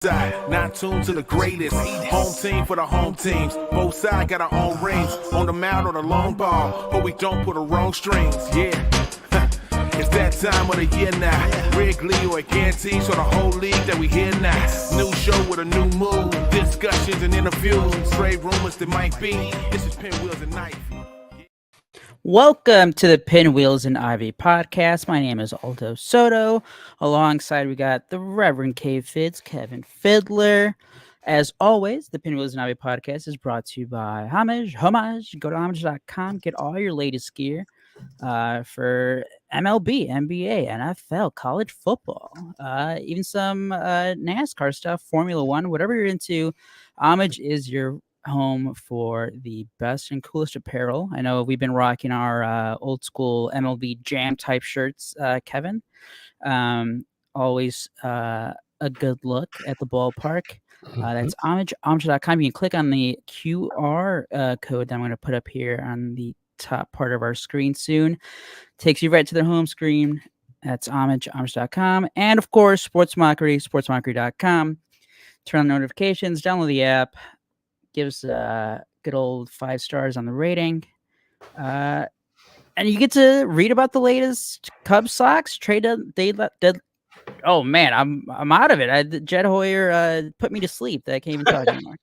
Not tuned to the greatest. Home team for the home teams. Both sides got our own rings. On the mound or the long ball. But we don't put the wrong strings. Yeah. It's that time of the year now. Wrigley or Gantes or the whole league that we hear now. New show with a new mood. Discussions and interviews. Trade rumors that might be. This is Pinwheels and Knife. Welcome to the Pinwheels and Ivy podcast. My name is Aldo Soto. Alongside, we got the Reverend Cave Fids, Kevin Fiddler. As always, the Pinwheels and Ivy podcast is brought to you by Homage. Go to homage.com. Get all your latest gear for MLB, NBA, NFL, college football, even some NASCAR stuff, Formula One, whatever you're into. Homage is your home for the best and coolest apparel. I know we've been rocking our old school MLB Jam type shirts, Kevin. Always a good look at the ballpark. That's homage.com. You can click on the QR code that I'm going to put up here on the top part of our screen soon. Takes you right to the home screen. That's homage.com. And of course, sportsmockery.com. Turn on notifications, download the app. Gives good old 5 stars on the rating. And you get to read about the latest Cubs Sox trade. Oh man, I'm out of it. Jed Hoyer put me to sleep. I can't even talk anymore.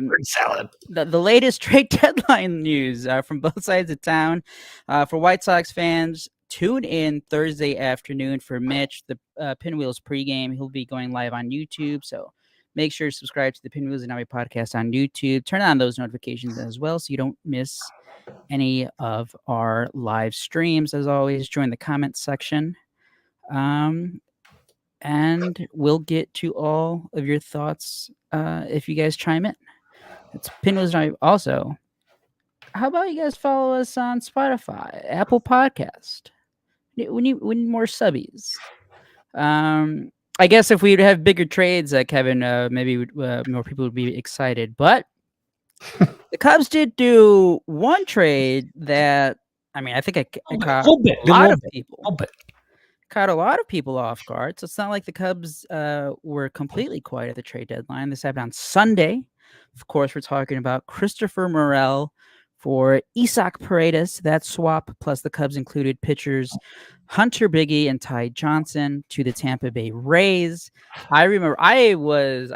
Pretty solid. The latest trade deadline news from both sides of town. For White Sox fans, tune in Thursday afternoon for Mitch, the Pinwheels pregame. He'll be going live on YouTube, so make sure to subscribe to the Pinwheels and Ivy podcast on YouTube. Turn on those notifications as well so you don't miss any of our live streams. As always, join the comments section. And we'll get to all of your thoughts if you guys chime in. It's Pinwheels and Ivy. Also, how about you guys follow us on Spotify, Apple Podcast? We need more subbies. I guess if we'd have bigger trades, Kevin, maybe more people would be excited. But the Cubs did do one trade that, I mean, I think I caught a lot of people. Caught a lot of people off guard. So it's not like the Cubs were completely quiet at the trade deadline. This happened on Sunday. Of course, we're talking about Christopher Morel for Isaac Paredes. That swap, plus the Cubs included pitchers Hunter Biggie and Ty Johnson to the Tampa Bay Rays. I remember I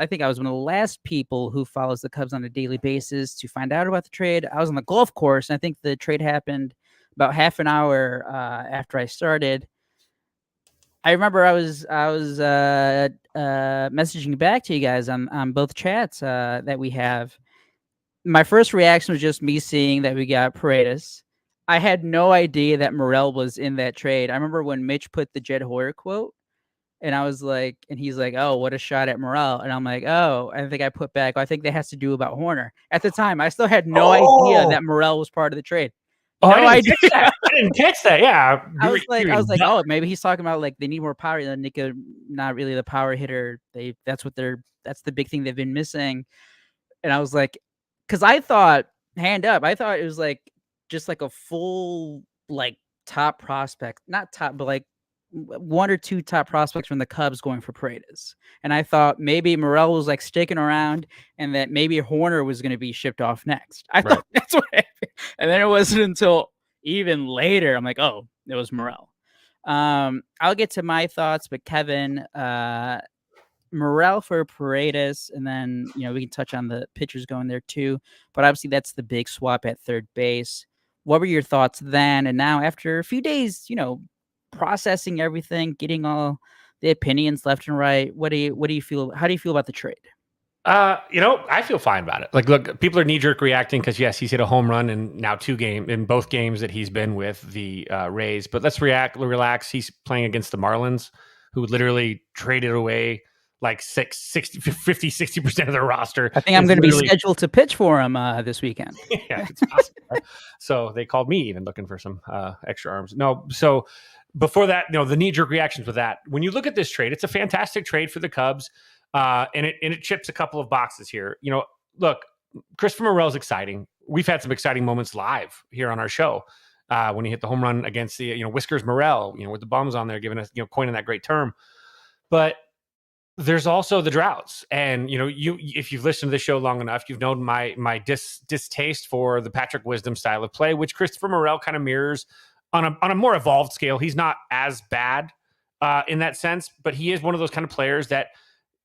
think I was one of the last people who follows the Cubs on a daily basis to find out about the trade. I was on the golf course, and I think the trade happened about half an hour after I started. I remember I was messaging back to you guys on both chats that we have. My first reaction was just me seeing that we got Paredes. I had no idea that Morel was in that trade. I remember when Mitch put the Jed Hoyer quote, and I was like, and he's like, "Oh, what a shot at Morel!" And I'm like, "Oh, I think I put back. I think that has to do about Horner." At the time, I still had no idea that Morel was part of the trade. I didn't catch that. Yeah, I was like, oh, maybe he's talking about like they need more power. And Nico, not really the power hitter. That's the big thing they've been missing. And I was like, because I thought, hand up, I thought it was like just like a full like top prospect, not top, but like 1 or 2 top prospects from the Cubs going for Paredes. And I thought maybe Morel was like sticking around and that maybe Horner was going to be shipped off next. I thought that's what happened. And then it wasn't until even later I'm like, oh, it was Morel. I'll get to my thoughts, but Kevin, Morel for Paredes, and then we can touch on the pitchers going there too. But obviously that's the big swap at third base. What were your thoughts then? And now after a few days, processing everything, getting all the opinions left and right, what do you feel? How do you feel about the trade? I feel fine about it. Like, look, people are knee-jerk reacting because yes, he's hit a home run in now in both games that he's been with the Rays. But let's relax. He's playing against the Marlins, who literally traded away like 50-60% of their roster. I think I'm going to be scheduled to pitch for him this weekend. Yeah, it's possible. Right? So they called me even looking for some extra arms. No, so before that, the knee-jerk reactions with that. When you look at this trade, it's a fantastic trade for the Cubs, and it chips a couple of boxes here. Look, Christopher Morel is exciting. We've had some exciting moments live here on our show when he hit the home run against the Whiskers Morel, with the bums on there, giving us coining that great term. But there's also the droughts. And, if you've listened to the show long enough, you've known my distaste for the Patrick Wisdom style of play, which Christopher Morel kind of mirrors on a more evolved scale. He's not as bad in that sense, but he is one of those kind of players that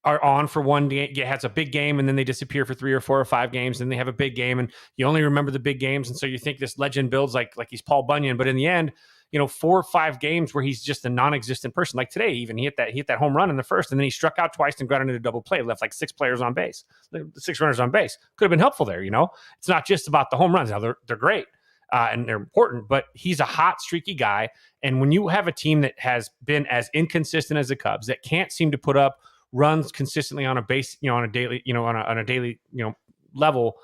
are on for one day, has a big game, and then they disappear for 3 or 4 or 5 games, and they have a big game, and you only remember the big games. And so you think this legend builds like he's Paul Bunyan, but in the end, 4 or 5 games where he's just a non-existent person. Like today, even he hit that home run in the first, and then he struck out twice and grounded into a double play, left like 6 players on base, 6 runners on base. Could have been helpful there. It's not just about the home runs. Now they're great and they're important, but he's a hot, streaky guy. And when you have a team that has been as inconsistent as the Cubs, that can't seem to put up runs consistently on a base, on a daily, on a daily, level,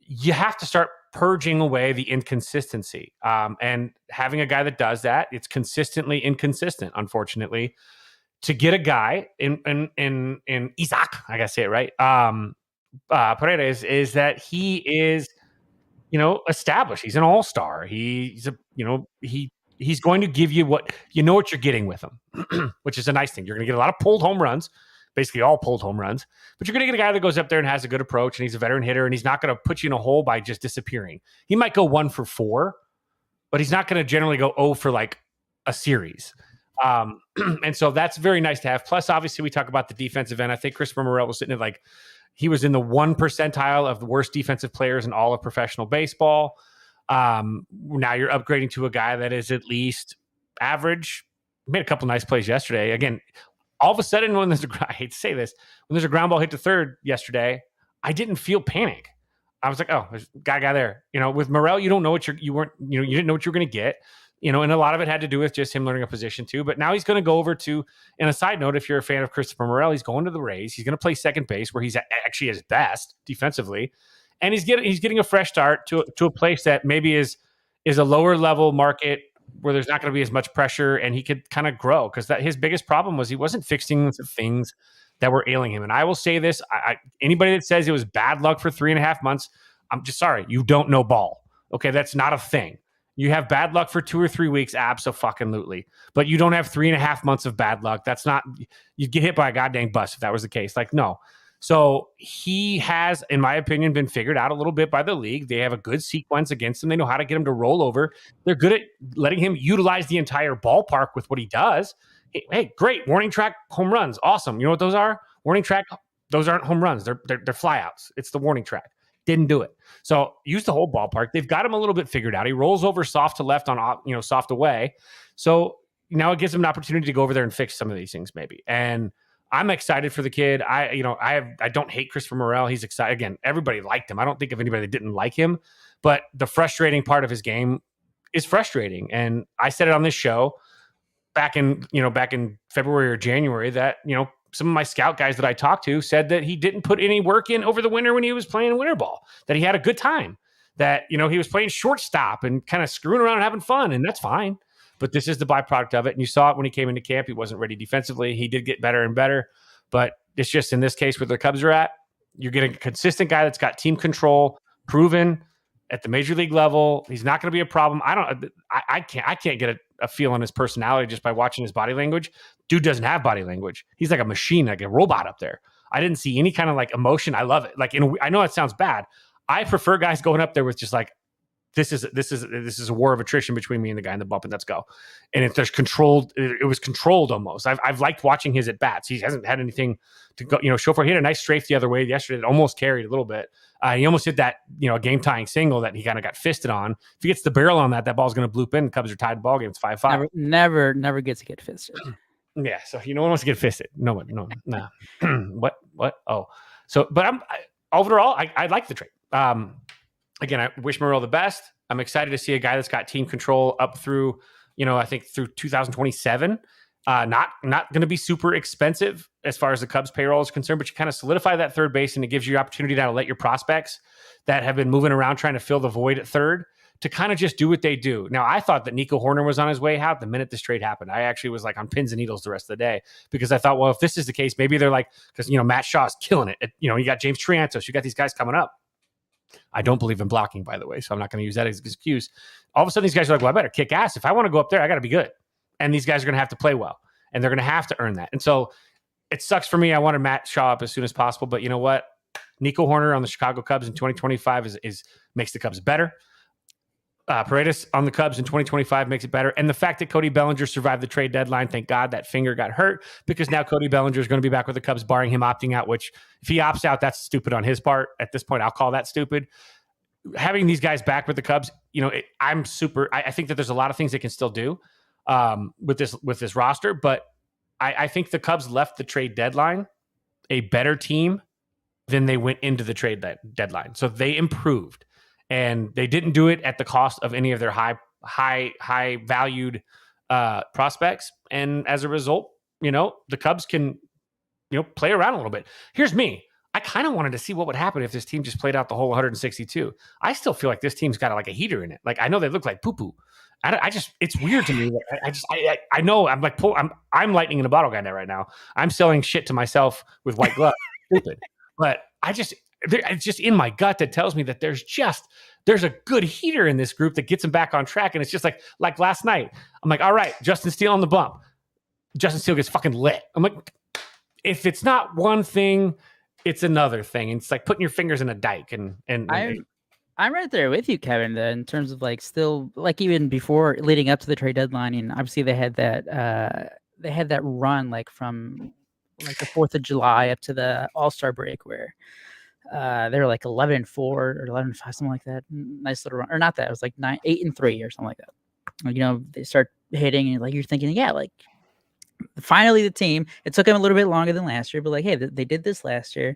you have to start purging away the inconsistency. And having a guy that does that, it's consistently inconsistent, unfortunately. To get a guy in Isaac, I gotta say it right, Paredes, is that he is, established. He's an all-star. He's he's going to give you what you're getting with him, which is a nice thing. You're going to get a lot of pulled home runs, basically all pulled home runs, but you're going to get a guy that goes up there and has a good approach, and he's a veteran hitter, and he's not going to put you in a hole by just disappearing. He might go 1 for 4, but he's not going to generally go 0 for like a series. And so that's very nice to have. Plus, obviously, we talk about the defensive end. I think Christopher Morel was sitting at he was in the 1 percentile of the worst defensive players in all of professional baseball. Now you're upgrading to a guy that is at least average. Made a couple nice plays yesterday. Again, all of a sudden, when I hate to say this, when there's a ground ball hit to third yesterday, I didn't feel panic. I was like, oh, there's a guy there. With Morel, you don't know you didn't know what you were going to get. And a lot of it had to do with just him learning a position too. But now he's going to go over to, and a side note, if you're a fan of Christopher Morel, he's going to the Rays. He's going to play second base where he's actually his best defensively. And he's getting a fresh start to a place that maybe is a lower level market where there's not going to be as much pressure, and he could kind of grow, because his biggest problem was he wasn't fixing the things that were ailing him. And I will say this, anybody that says it was bad luck for 3.5 months, I'm just sorry. You don't know ball. Okay. That's not a thing. You have bad luck for 2 or 3 weeks. Abso-fucking-lutely. But you don't have 3.5 months of bad luck. That's not, you'd get hit by a goddamn bus if that was the case. No. So he has, in my opinion, been figured out a little bit by the league. They have a good sequence against him. They know how to get him to roll over. They're good at letting him utilize the entire ballpark with what he does. Hey, great. Warning track home runs. Awesome. You know what those are? Warning track. Those aren't home runs. They're flyouts. It's the warning track. Didn't do it. So use the whole ballpark. They've got him a little bit figured out. He rolls over soft to left on, soft away. So now it gives him an opportunity to go over there and fix some of these things maybe. And I'm excited for the kid. I don't hate Christopher Morel. He's excited. Again, everybody liked him. I don't think of anybody that didn't like him, but the frustrating part of his game is frustrating. And I said it on this show back in February or January that, some of my scout guys that I talked to said that he didn't put any work in over the winter when he was playing winter ball, that he had a good time, that, he was playing shortstop and kind of screwing around and having fun, and that's fine. But this is the byproduct of it. And you saw it when he came into camp. He wasn't ready defensively. He did get better and better. But it's just in this case where the Cubs are at, you're getting a consistent guy that's got team control, proven at the major league level. He's not going to be a problem. I can't get a feel on his personality just by watching his body language. Dude doesn't have body language. He's like a machine, like a robot up there. I didn't see any kind of emotion. I love it. I know it sounds bad. I prefer guys going up there with just this is a war of attrition between me and the guy in the bump, and let's go. And if there's controlled, it was controlled almost. I've liked watching his at bats. He hasn't had anything to go, show for. He had a nice strafe the other way yesterday that almost carried a little bit. He almost hit that, game tying single that he kind of got fisted on. If he gets the barrel on that ball's going to bloop in. Cubs are tied ball game. It's 5-5. Never gets to get fisted. Yeah. So no one wants to get fisted. No one. No. Nah. What? Oh. So, but overall, I like the trade. Again, I wish Morel the best. I'm excited to see a guy that's got team control up through, I think through 2027. Not going to be super expensive as far as the Cubs payroll is concerned, but you kind of solidify that third base, and it gives you the opportunity now to let your prospects that have been moving around trying to fill the void at third to kind of just do what they do. Now, I thought that Nico Horner was on his way out the minute this trade happened. I actually was on pins and needles the rest of the day, because I thought, well, if this is the case, maybe they're because, Matt Shaw's killing it. You got James Triantos, you got these guys coming up. I don't believe in blocking, by the way, so I'm not going to use that as an excuse. All of a sudden, these guys are well, I better kick ass. If I want to go up there, I got to be good. And these guys are going to have to play well, and they're going to have to earn that. And so it sucks for me. I wanted Matt Shaw up as soon as possible, but you know what? Nico Horner on the Chicago Cubs in 2025 is makes the Cubs better. Paredes on the Cubs in 2025 makes it better. And the fact that Cody Bellinger survived the trade deadline, thank God that finger got hurt, because now Cody Bellinger is going to be back with the Cubs, barring him opting out, which if he opts out, that's stupid on his part. At this point, I'll call that stupid. Having these guys back with the Cubs, I think that there's a lot of things they can still do with this roster, but I think the Cubs left the trade deadline a better team than they went into the trade deadline. So they improved. And they didn't do it at the cost of any of their high valued prospects. And as a result, the Cubs can, play around a little bit. Here's me. I kind of wanted to see what would happen if this team just played out the whole 162. I still feel like this team's got like a heater in it. Like I know they look like poo poo. It's weird to me. I know I'm like, I'm lightning in a bottle guy right now. I'm selling shit to myself with white gloves. Stupid. But it's just in my gut that tells me that there's a good heater in this group that gets them back on track. And it's just like last night, I'm like, all right, Justin Steele on the bump. Justin Steele gets fucking lit. I'm like, if it's not one thing, it's another thing. And it's like putting your fingers in a dike. And I'm right there with you, Kevin, in terms of like still like even before leading up to the trade deadline. And obviously they had that run like from like the 4th of July up to the All-Star break where they were like 11-4 or 11-5, something like that. Nice little run, or not that. It was like 8-3 or something like that. They start hitting, and like you're thinking, yeah, like finally the team. It took them a little bit longer than last year, but like, hey, they did this last year.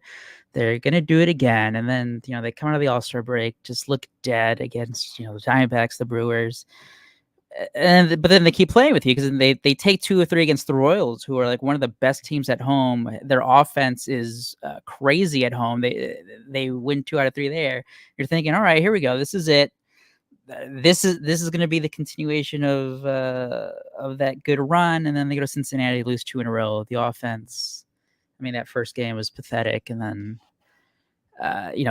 They're gonna do it again, and then they come out of the All-Star break, just look dead against the Diamondbacks, the Brewers. But then they keep playing with you because they take 2 or 3 against the Royals, who are like one of the best teams at home. Their offense is crazy at home. They win 2 out of 3 there. You're thinking, all right, here we go. This is it. This is going to be the continuation of that good run. And then they go to Cincinnati, lose 2 in a row. The offense, I mean, that first game was pathetic, and then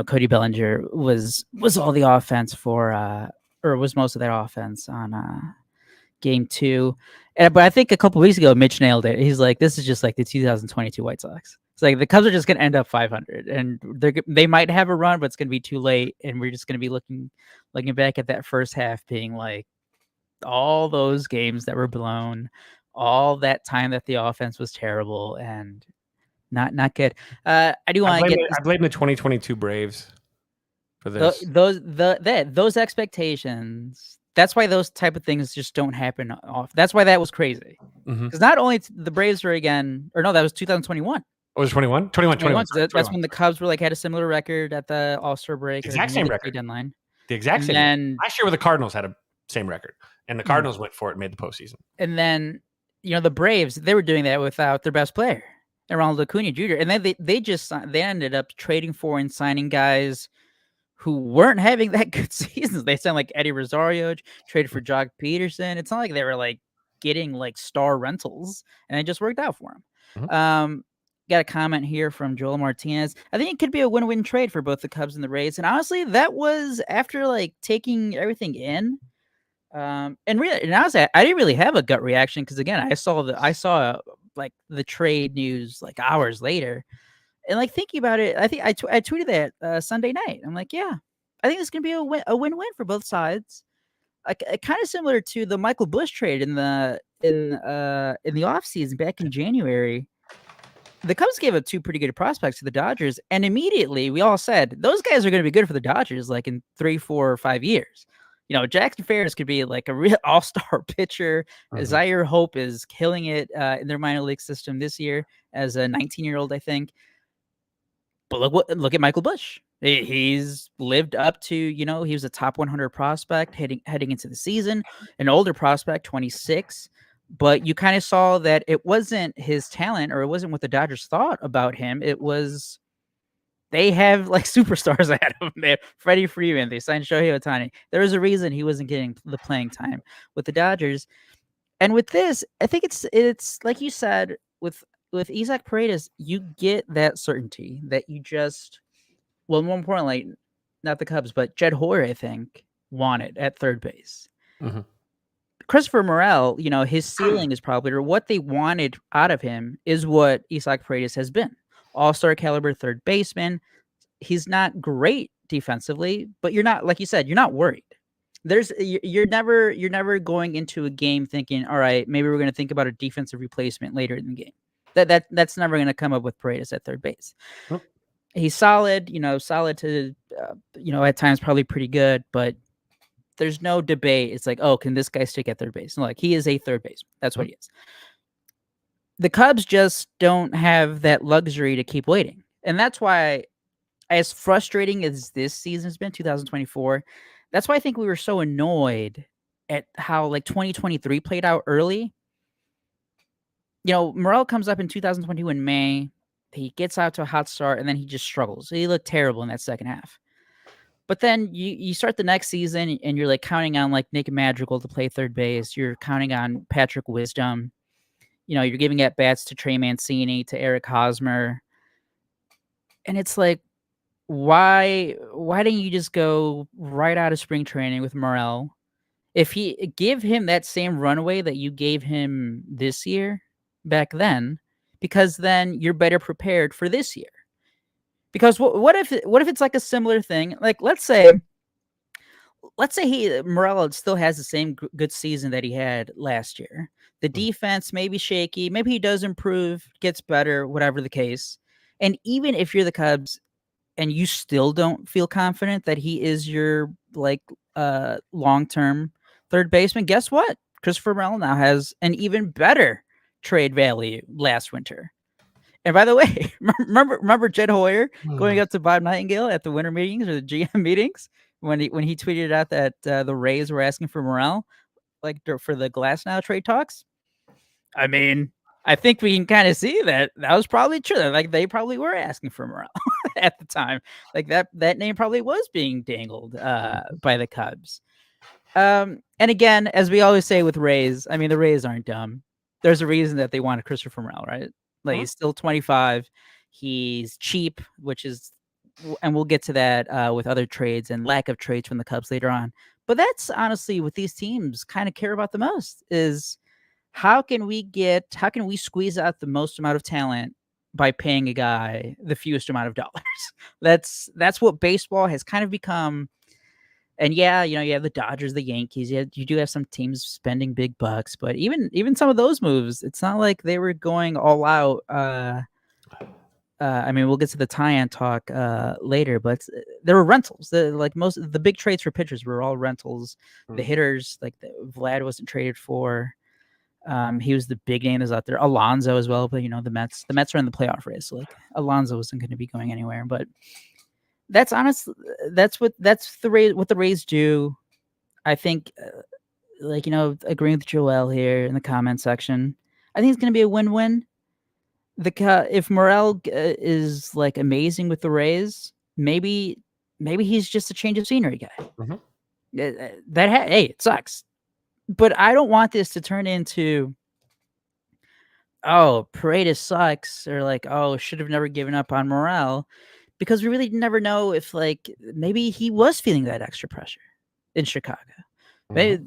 Cody Bellinger was all the offense for. Or was most of that offense on game 2. But I think a couple weeks ago, Mitch nailed it. He's like, this is just like the 2022 White Sox. It's like the Cubs are just going to end up 500. And they might have a run, but it's going to be too late. And we're just going to be looking back at that first half being like all those games that were blown, all that time that the offense was terrible and not good. I blame the 2022 Braves. For this. Those expectations. That's why those type of things just don't happen off. That's why that was crazy. Because not only the Braves were again, or no, that was 2021. Oh, was it 21? 21. That's when the Cubs were like had a similar record at the All-Star break. Exact same record. Deadline. The exact same. And last year, where the Cardinals had a same record, and the Cardinals went for it and made the postseason. And then the Braves, they were doing that without their best player, Ronald Acuna Jr. And then they ended up trading for and signing guys who weren't having that good seasons. They sound like Eddie Rosario, traded for Jock Peterson. It's not like they were like getting like star rentals, and it just worked out for them. Got a comment here from Joel Martinez. I think it could be a win-win trade for both the Cubs and the Rays. And honestly, that was after like taking everything in. And honestly, I didn't really have a gut reaction because again, I saw like the trade news like hours later. And like thinking about it, I think I tweeted that Sunday night. I'm like, yeah, I think it's gonna be a win-win for both sides. Like kind of similar to the Michael Busch trade in the offseason back in January. The Cubs gave up 2 pretty good prospects to the Dodgers, and immediately we all said those guys are going to be good for the Dodgers, like in 3, 4, or 5 years. Jackson Ferris could be like a real all-star pitcher. Zaire Hope is killing it in their minor league system this year as a 19-year-old, I think. But look at Michael Busch. He's lived up to, he was a top 100 prospect heading into the season, an older prospect, 26. But you kind of saw that it wasn't his talent, or it wasn't what the Dodgers thought about him. It was they have like superstars ahead of him. They have Freddie Freeman. They signed Shohei Ohtani. There was a reason he wasn't getting the playing time with the Dodgers. And with this, I think it's like you said with Isaac Paredes, you get that certainty that you just, well, more importantly, not the Cubs, but Jed Hoyer, I think, wanted at third base. Christopher Morel, his ceiling is probably, or what they wanted out of him is what Isaac Paredes has been. All-star caliber third baseman. He's not great defensively, but you're not, like you said, you're not worried. You're never going into a game thinking, all right, maybe we're going to think about a defensive replacement later in the game. That's never going to come up with Paredes at third base. Huh. He's solid, solid to, at times probably pretty good, but there's no debate. It's like, oh, can this guy stick at third base? No, like, he is a third baseman. That's what he is. The Cubs just don't have that luxury to keep waiting. And that's why, as frustrating as this season has been, 2024, that's why I think we were so annoyed at how like 2023 played out early. Morel comes up in 2022 in May. He gets out to a hot start, and then he just struggles. He looked terrible in that second half. But then you start the next season, and you're like counting on like Nick Madrigal to play third base. You're counting on Patrick Wisdom. You're giving at bats to Trey Mancini, to Eric Hosmer. And it's like, why didn't you just go right out of spring training with Morel? If give him that same runway that you gave him this year back then, because then you're better prepared for this year. Because what if it's like a similar thing? Like, let's say Morel still has the same good season that he had last year. The defense may be shaky, maybe he does improve, gets better, whatever the case. And even if you're the Cubs and you still don't feel confident that he is your like long-term third baseman, guess what? Christopher Morel now has an even better trade value last winter. And by the way, remember Jed Hoyer going up to Bob Nightingale at the winter meetings or the GM meetings when he tweeted out that the Rays were asking for Morel, like for the Glasnow trade talks? I mean, I think we can kind of see that was probably true. Like, they probably were asking for Morel at the time. Like, that name probably was being dangled by the Cubs. And again, as we always say with Rays, I mean, the Rays aren't dumb. There's a reason that they wanted Christopher Morel, right? Like, he's still 25. He's cheap, and we'll get to that with other trades and lack of trades from the Cubs later on. But that's honestly what these teams kind of care about the most is how can we squeeze out the most amount of talent by paying a guy the fewest amount of dollars? That's what baseball has kind of become. And yeah, you have the Dodgers, the Yankees. You do have some teams spending big bucks, but even some of those moves, it's not like they were going all out. I mean, we'll get to the tie-in talk later, but there were rentals. Most of the big trades for pitchers were all rentals. The hitters, like Vlad wasn't traded for. He was the big name that's out there. Alonso as well, but the Mets are in the playoff race. So like Alonso wasn't going to be going anywhere, but that's what the Rays do. I think, agreeing with Joel here in the comment section, I think it's going to be a win-win. If Morel is like amazing with the Rays, maybe he's just a change of scenery guy. Mm-hmm. Hey, it sucks, but I don't want this to turn into, oh, Paredes sucks, or like, oh, should have never given up on Morel. Because we really never know if, like, maybe he was feeling that extra pressure in Chicago. Mm-hmm.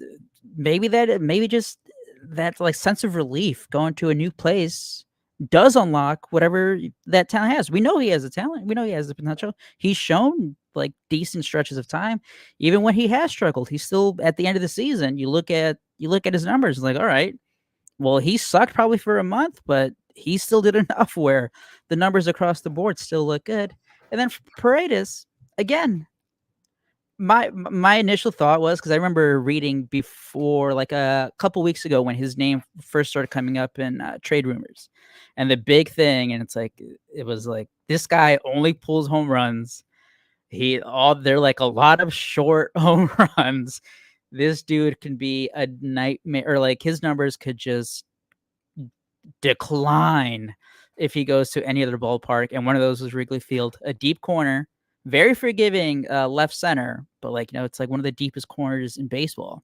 Maybe just that like sense of relief going to a new place does unlock whatever that talent has. We know he has the talent. We know he has the potential. He's shown like decent stretches of time, even when he has struggled. He's still at the end of the season. You look at his numbers. It's like, all right, well, he sucked probably for a month, but he still did enough where the numbers across the board still look good. And then for Paredes, again, my initial thought was, because I remember reading before, like a couple weeks ago when his name first started coming up in trade rumors, and the big thing, and it was like this guy only pulls home runs. They're like a lot of short home runs. This dude can be a nightmare, or like his numbers could just decline if he goes to any other ballpark. And one of those was Wrigley Field, a deep corner, very forgiving left center, but it's like one of the deepest corners in baseball.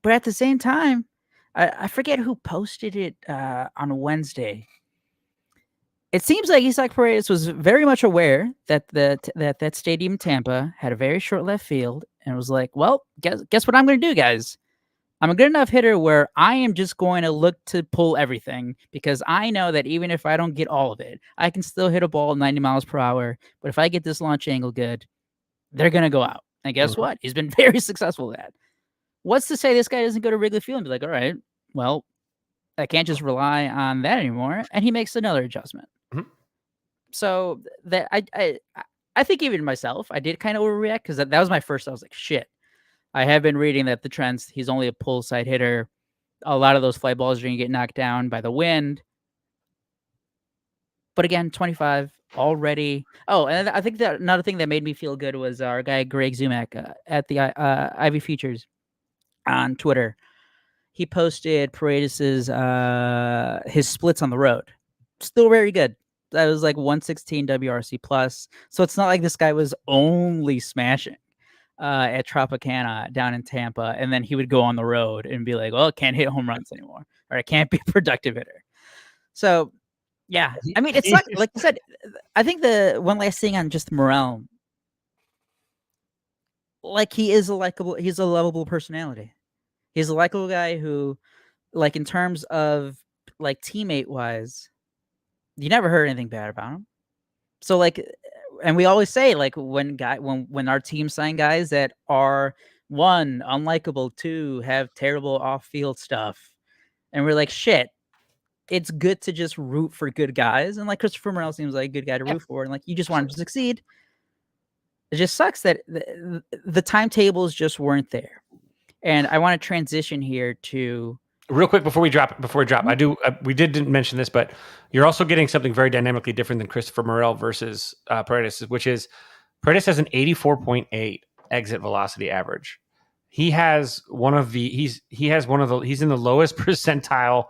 But at the same time, I forget who posted it on Wednesday. It seems like Isaac Paredes was very much aware that that stadium in Tampa had a very short left field, and was like, well, guess what I'm going to do, guys? I'm a good enough hitter where I am just going to look to pull everything because I know that even if I don't get all of it, I can still hit a ball 90 miles per hour. But if I get this launch angle good, they're going to go out. And guess what? He's been very successful at that. What's to say this guy doesn't go to Wrigley Field and be like, all right, well, I can't just rely on that anymore. And he makes another adjustment. Mhm. So that I think even myself, I did kind of overreact because that was my first. I was like, shit. I have been reading that the trends, he's only a pull side hitter. A lot of those fly balls are going to get knocked down by the wind. But again, 25 already. Oh, and I think that another thing that made me feel good was our guy Greg Zumak at the Ivy Futures on Twitter. He posted Paredes's his splits on the road. Still very good. That was like 116 WRC plus. So it's not like this guy was only smashing at Tropicana down in Tampa, and then he would go on the road and be like, "Well, I can't hit home runs anymore, or I can't be a productive hitter." So, yeah, I mean, it's like I said. I think the one last thing on just Morel, like he's a lovable personality. He's a likable guy who, like in terms of like teammate wise, you never heard anything bad about him. So like, and we always say like when our team sign guys that are 1, unlikable, 2, have terrible off field stuff, and we're like, shit, it's good to just root for good guys, and like Christopher Morel seems like a good guy to root for, and like you just want him to succeed. It just sucks that the timetables just weren't there. And I want to transition here to real quick before we drop. I do. We didn't mention this, but you're also getting something very dynamically different than Christopher Morel versus Paredes, which is Paredes has an 84.8 exit velocity average. He's in the lowest percentile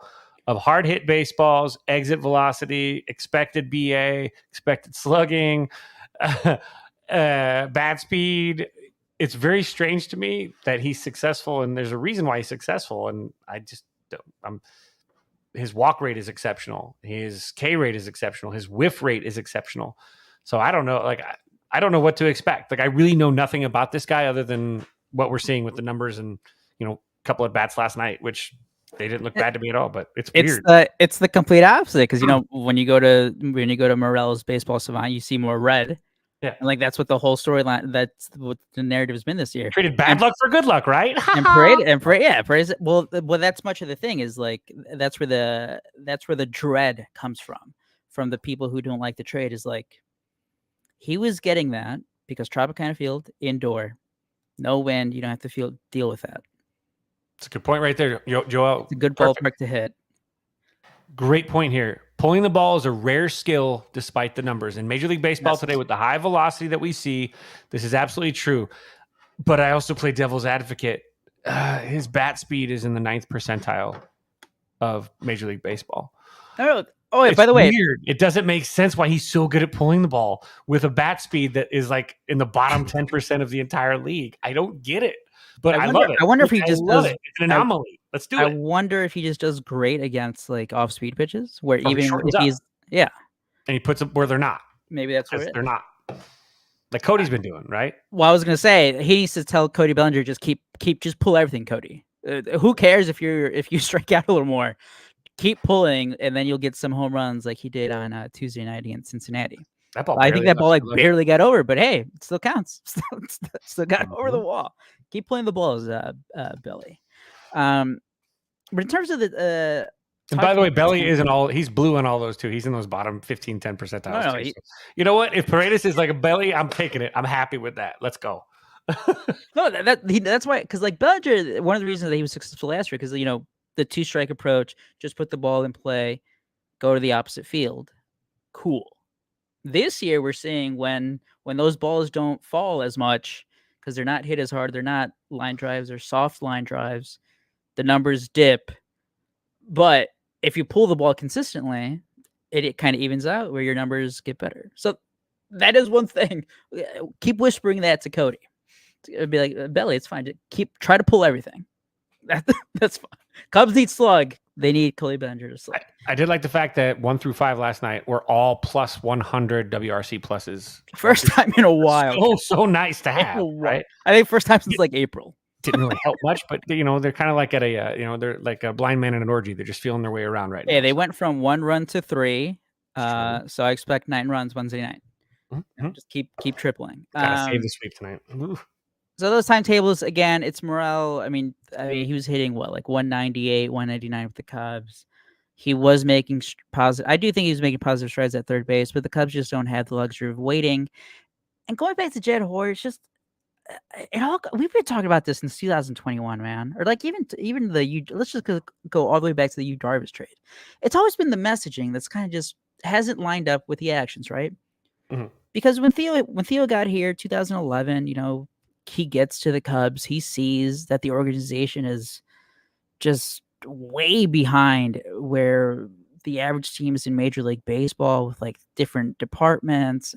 of hard hit baseballs, exit velocity, expected BA, expected slugging, bat speed. It's very strange to me that he's successful, and there's a reason why he's successful. And I just don't. His walk rate is exceptional. His K rate is exceptional. His whiff rate is exceptional. So I don't know. Like I don't know what to expect. Like I really know nothing about this guy other than what we're seeing with the numbers and a couple of bats last night, which they didn't look bad to me at all. But it's weird. It's the complete opposite because when you go to Morel's Baseball Savant, you see more red. Yeah, and like that's what the whole storyline. That's what the narrative has been this year. Traded bad luck for good luck, right? Paredes. Well, that's much of the thing is like that's where the dread comes from the people who don't like the trade. Is like he was getting that because Tropicana Field indoor, no wind, you don't have to deal with that. It's a good point right there, Joel. It's a good ballpark to hit. Great point here. Pulling the ball is a rare skill despite the numbers. In Major League Baseball today, with the high velocity that we see, this is absolutely true. But I also play devil's advocate. His bat speed is in the 9th percentile of Major League Baseball. Oh, by the way, weird. It doesn't make sense why he's so good at pulling the ball with a bat speed that is like in the bottom 10% of the entire league. I don't get it. But I love it. I wonder if he just does. It's an anomaly. Let's do it. I wonder if he just does great against like off-speed pitches, where Probably even if he's and he puts them where they're not. Maybe that's where they're not. Like Cody's been doing, right? Well, I was gonna say he needs to tell Cody Bellinger just just pull everything, Cody. Who cares if you strike out a little more? Keep pulling, and then you'll get some home runs like he did on Tuesday night against Cincinnati. I think that ball barely got over, but hey, it still counts. Still got over the wall. Keep playing the balls, Belly. But in terms of the and by the way, Belly isn't all. He's blue on all those too. He's in those bottom 15, 10 percentiles. No, you know what? If Paredes is like a Belly, I'm taking it. I'm happy with that. Let's go. No, that's why. Because like Bellinger, one of the reasons that he was successful last year, because the 2-strike approach, just put the ball in play, go to the opposite field. Cool. This year, we're seeing when those balls don't fall as much because they're not hit as hard, they're not line drives or soft line drives, the numbers dip. But if you pull the ball consistently, it kind of evens out where your numbers get better. So that is one thing. Keep whispering that to Cody. It'd be like, Belly, it's fine. Try to pull everything. That's fine. Cubs need slug. They need Cody Bellinger to slug. I did like the fact that 1 through 5 last night were all plus 100 WRC pluses. First time in a while. So nice to have, right? I think first time since like April. didn't really help much, but they're kind of like at a they're like a blind man in an orgy. They're just feeling their way around right now. Yeah, they went from 1 run to 3. So I expect 9 runs Wednesday night. Mm-hmm. Just keep tripling. Gotta save the sweep tonight. Ooh. So those timetables again, it's Morel. I mean, he was hitting like 198, 199 with the Cubs. He was making positive. I do think he was making positive strides at third base, but the Cubs just don't have the luxury of waiting. And going back to Jed Hoyer, it's just we've been talking about this since 2021, man. Or like even let's just go all the way back to the Yu Darvish trade. It's always been the messaging that's kind of just hasn't lined up with the actions, right? Mm-hmm. Because when Theo got here, 2011, he gets to the Cubs, he sees that the organization is just way behind where the average team is in Major League Baseball with like different departments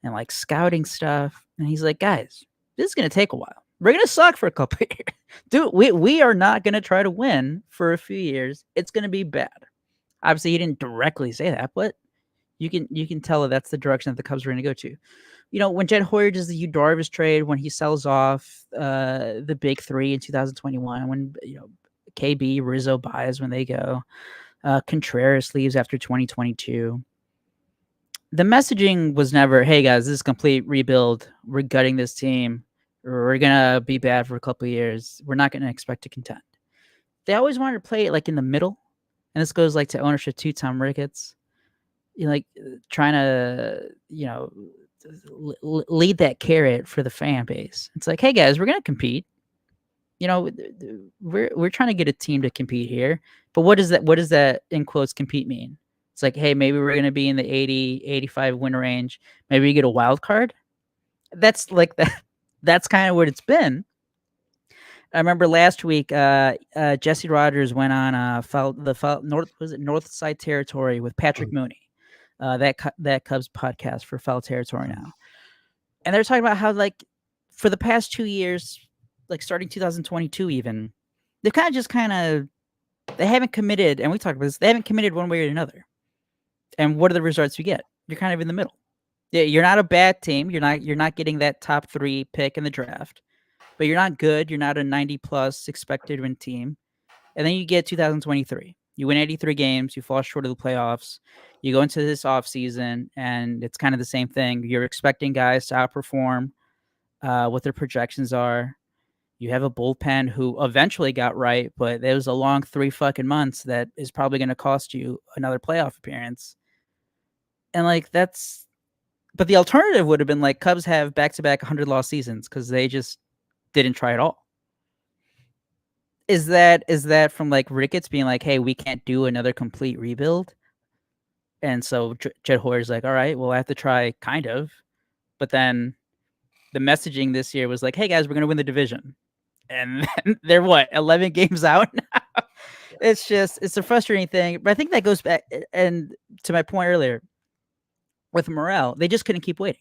and like scouting stuff. And he's like, guys, this is going to take a while. We're going to suck for a couple of years. Dude, we are not going to try to win for a few years. It's going to be bad. Obviously, he didn't directly say that, but you can tell that that's the direction that the Cubs are going to go to. When Jed Hoyer does the Yu Darvish trade, when he sells off the big three in 2021, when KB, Rizzo, Baez when they go, Contreras leaves after 2022. The messaging was never, hey guys, this is a complete rebuild. We're gutting this team. We're gonna be bad for a couple of years. We're not gonna expect to contend. They always wanted to play it like in the middle, and this goes like to ownership too. Tom Ricketts, like trying to lead that carrot for the fan base. It's like, hey guys, we're gonna compete. We're trying to get a team to compete here. But what does that in quotes compete mean? It's like, hey, maybe we're gonna be in the 80, 85 win range. Maybe you get a wild card. That's like that. That's kind of what it's been. I remember last week, Jesse Rogers went on North Side Territory with Patrick Mooney, that Cubs podcast for Foul Territory now, and they're talking about how like for the past 2 years, like starting 2022, even they they haven't committed, and we talked about this. They haven't committed one way or another. And what are the results you get? You're kind of in the middle. Yeah, you're not a bad team. You're not getting that top 3 pick in the draft. But you're not good. You're not a 90-plus expected win team. And then you get 2023. You win 83 games. You fall short of the playoffs. You go into this offseason, and it's kind of the same thing. You're expecting guys to outperform what their projections are. You have a bullpen who eventually got right, but there was a long 3 fucking months that is probably going to cost you another playoff appearance. And like but the alternative would have been like Cubs have back-to-back 100-loss seasons because they just didn't try at all. Is that from like Ricketts being like, hey, we can't do another complete rebuild? And so Jed Hoyer's like, all right, well, I have to try kind of. But then the messaging this year was like, hey guys, we're going to win the division. And then they're 11 games out now. It's a frustrating thing. But I think that goes back and to my point earlier with Morel, they just couldn't keep waiting.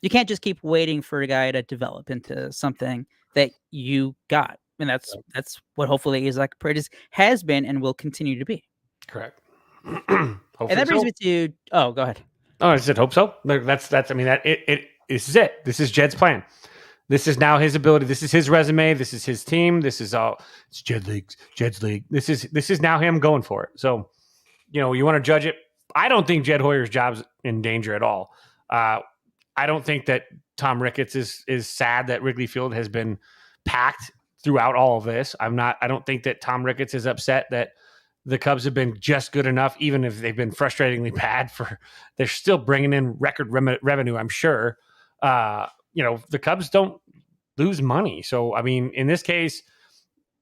You can't just keep waiting for a guy to develop into something that you got. And that's what hopefully Isaac Paredes has been and will continue to be. Correct. And that brings me to go ahead. Oh, I said hope so. That's I mean that this is it. This is Jed's plan. This is now his ability. This is his resume. This is his team. This is all. It's Jed's league. This is now him going for it. So, you want to judge it. I don't think Jed Hoyer's job's in danger at all. I don't think that Tom Ricketts is sad that Wrigley Field has been packed throughout all of this. I don't think that Tom Ricketts is upset that the Cubs have been just good enough, even if they've been frustratingly bad. They're still bringing in record revenue, I'm sure. The Cubs don't lose money. So, I mean, in this case,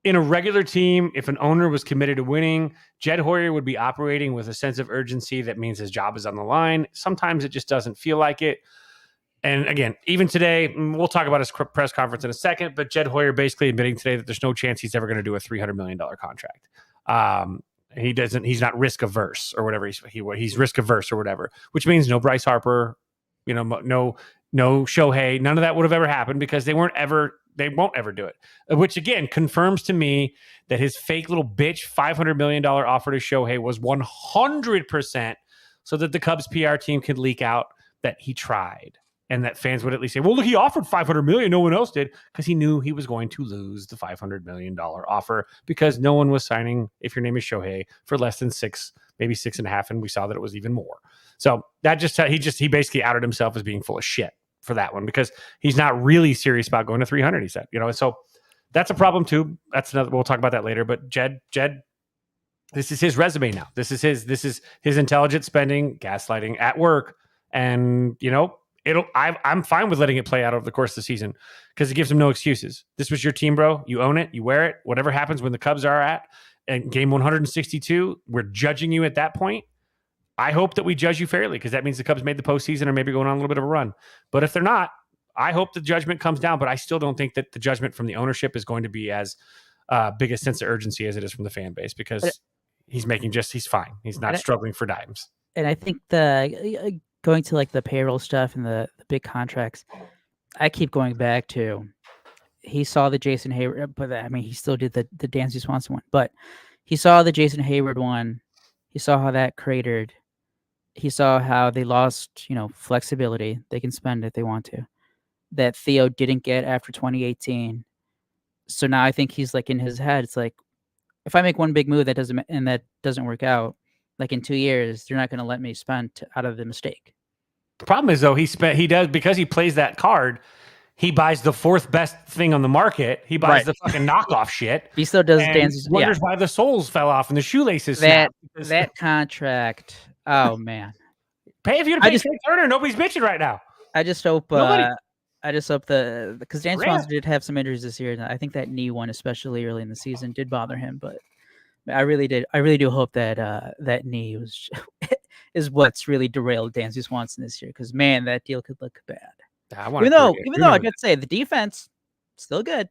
in a regular team, if an owner was committed to winning, Jed Hoyer would be operating with a sense of urgency that means his job is on the line. Sometimes it just doesn't feel like it. And again, even today, we'll talk about his press conference in a second, but Jed Hoyer basically admitting today that there's no chance he's ever going to do a $300 million contract. He's not risk averse or whatever. He's risk averse or whatever, which means no Bryce Harper, no Shohei, none of that would have ever happened because they won't ever do it, which again confirms to me that his fake little bitch $500 million offer to Shohei was 100% so that the Cubs PR team could leak out that he tried. and that fans would at least say, well, look, he offered $500 million. No one else did, because he knew he was going to lose the $500 million offer because no one was signing, if your name is Shohei, for less than 6, maybe 6.5. And we saw that it was even more. So that he basically outed himself as being full of shit for that one, because he's not really serious about going to 300, he said, so that's a problem too. That's another, we'll talk about that later, but Jed, this is his resume now. This is his intelligent spending, gaslighting at work. And I'm fine with letting it play out over the course of the season, because it gives him no excuses. This was your team, bro. You own it. You wear it. Whatever happens when the Cubs are at game 162, we're judging you at that point. I hope that we judge you fairly, because that means the Cubs made the postseason or maybe going on a little bit of a run. But if they're not, I hope the judgment comes down. But I still don't think that the judgment from the ownership is going to be as big a sense of urgency as it is from the fan base, because he's fine. He's not struggling for dimes. And I think going to like the payroll stuff and the big contracts, I keep going back to, he saw the Jason Hayward, but I mean, he still did the Dansby Swanson one, but he saw the Jason Hayward one. He saw how that cratered. He saw how they lost, flexibility. They can spend if they want to. That Theo didn't get after 2018. So now I think he's like in his head, it's like, if I make one big move that doesn't work out, like in 2 years, you're not going to let me spend out of the mistake. The problem is though, he does, because he plays that card. He buys the 4th best thing on the market. He buys the fucking knockoff shit. He still does dances. Wonders why the soles fell off and the shoelaces snapped. That contract. Oh man. Pay if you're to pay Trey Turner. Nobody's bitching right now. I just hope. Because James Swanson did have some injuries this year, and I think that knee one, especially early in the season, did bother him. But I really do hope that that knee is what's really derailed Dansby Swanson this year. Because man, that deal could look bad. Even though I gotta say the defense still good.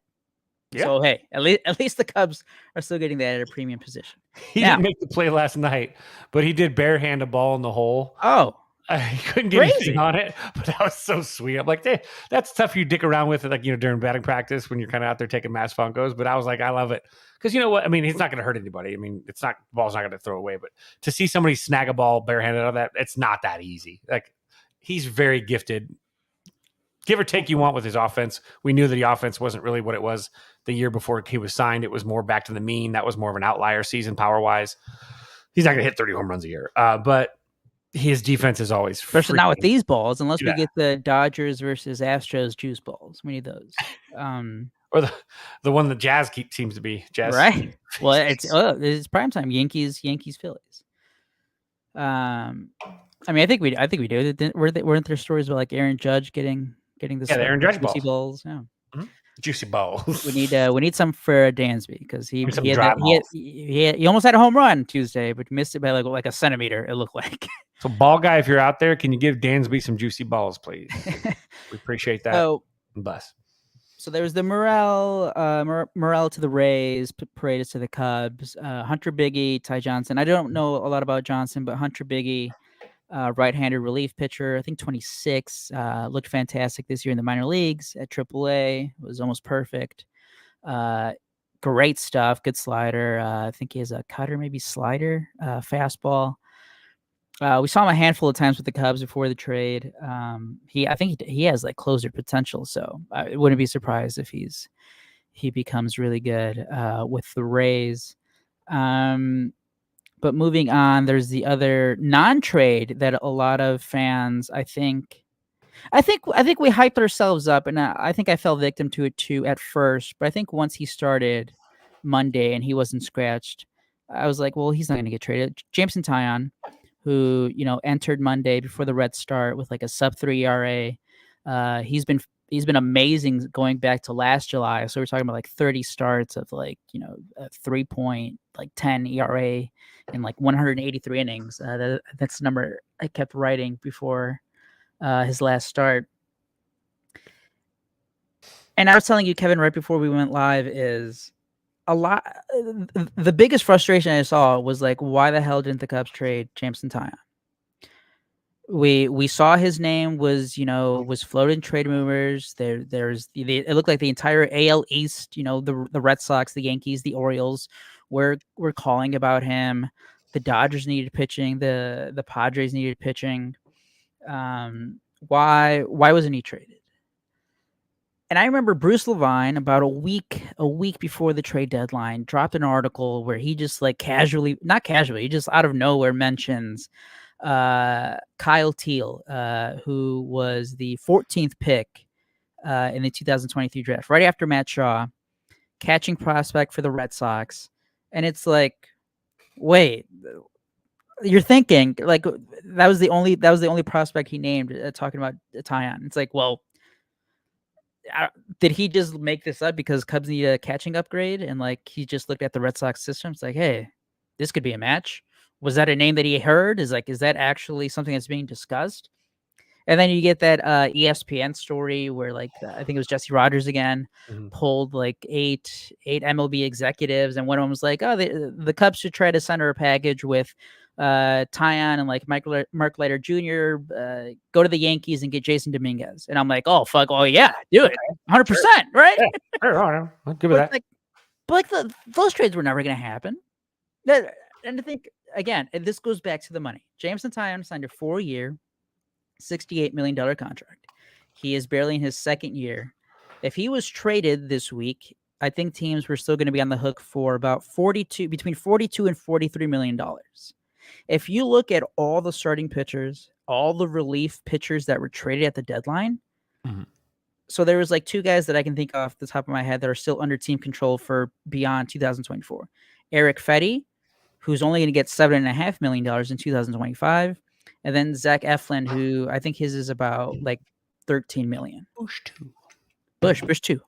Yeah. So hey, at least the Cubs are still getting that at a premium position. He didn't make the play last night, but he did barehand a ball in the hole. Oh, he couldn't get anything on it, but that was so sweet. I'm like, that's tough. You dick around with it, like during batting practice when you're kind of out there taking mass funkos. But I was like, I love it, because you know what? I mean, he's not going to hurt anybody. I mean, the ball's not going to throw away. But to see somebody snag a ball barehanded on that, it's not that easy. Like, he's very gifted. Give or take you want with his offense. We knew that the offense wasn't really what it was the year before he was signed. It was more back to the mean. That was more of an outlier season power-wise. He's not going to hit 30 home runs a year. But his defense is always especially not with these balls, unless we get the Dodgers versus Astros juice balls. We need those. Or the one the Jazz seems to be. Jazz. Right. Well, it's primetime. Yankees, Phillies. I mean, I think we do. Weren't there stories about like Aaron Judge getting the Aaron Judge juicy balls? Yeah. Mm-hmm. Juicy balls. We need some for Dansby, because he almost had a home run Tuesday, but missed it by like a centimeter. It looked like. So, ball guy, if you're out there, can you give Dansby some juicy balls, please? We appreciate that. Bus. So there was the Morel to the Rays, Paredes to the Cubs, Hunter Biggie, Ty Johnson. I don't know a lot about Johnson, but Hunter Biggie, right-handed relief pitcher, I think 26, looked fantastic this year in the minor leagues at AAA. Was almost perfect. Great stuff. Good slider. I think he has a cutter, maybe slider, fastball. We saw him a handful of times with the Cubs before the trade. I think he has like closer potential, so I wouldn't be surprised if he becomes really good with the Rays. But moving on, there's the other non-trade that a lot of fans, I think we hyped ourselves up, and I think I fell victim to it too at first. But I think once he started Monday and he wasn't scratched, I was like, well, he's not going to get traded. Jameson Taillon, who entered Monday before the Reds start with like a sub-3 ERA. He's been amazing going back to last July. So we're talking about like 30 starts of like a 3.10 ERA in like 183 innings. That's the number I kept writing before his last start. And I was telling you, Kevin, right before we went live, is the biggest frustration I saw was like, why the hell didn't the Cubs trade Jameson Taillon? We saw his name was floated in trade rumors. It looked like the entire AL East, the Red Sox, the Yankees, the Orioles were calling about him. The Dodgers needed pitching. The Padres needed pitching. Why wasn't he traded? And I remember Bruce Levine about a week before the trade deadline dropped an article where he just like not casually, he just out of nowhere mentions Kyle Teal, who was the 14th pick in the 2023 draft, right after Matt Shaw, catching prospect for the Red Sox. And it's like, wait, you're thinking like that was the only prospect he named talking about Taillon. It's like, well, did he just make this up because Cubs need a catching upgrade? And like, he just looked at the Red Sox system. It's like, hey, this could be a match. Was that a name that he heard? Is that actually something that's being discussed? And then you get that ESPN story where like, I think it was Jesse Rogers again, pulled like eight MLB executives. And one of them was like, oh, the Cubs should try to center a package with Taillon and like Mark Leiter Jr. Go to the Yankees and get Jason Dominguez. And I'm like, oh fuck, oh yeah, do it, 100%, right? Yeah. I'll give it that. Those trades were never going to happen. And I think again, this goes back to the money. Jameson Taillon signed a 4-year, $68 million contract. He is barely in his second year. If he was traded this week, I think teams were still going to be on the hook for about between $42 and $43 million. If you look at all the starting pitchers, all the relief pitchers that were traded at the deadline, so there was like 2 guys that I can think off the top of my head that are still under team control for beyond 2024. Eric Fetty, who's only going to get $7.5 million in 2025, and then Zach Eflin, who I think his is about like $13 million. Bush 2.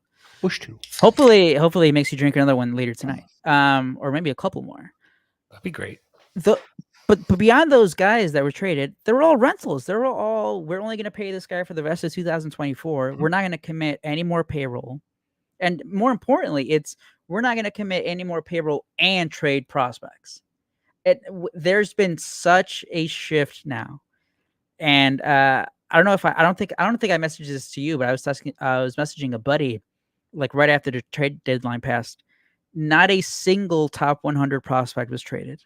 Hopefully he makes you drink another one later tonight, or maybe a couple more. That'd be great. But beyond those guys that were traded, they were all rentals. They were all, we're only going to pay this guy for the rest of 2024. We're not going to commit any more payroll. And more importantly, we're not going to commit any more payroll and trade prospects. There's been such a shift now. And I don't know if I don't think I messaged this to you, but I was messaging a buddy like right after the trade deadline passed. Not a single top 100 prospect was traded.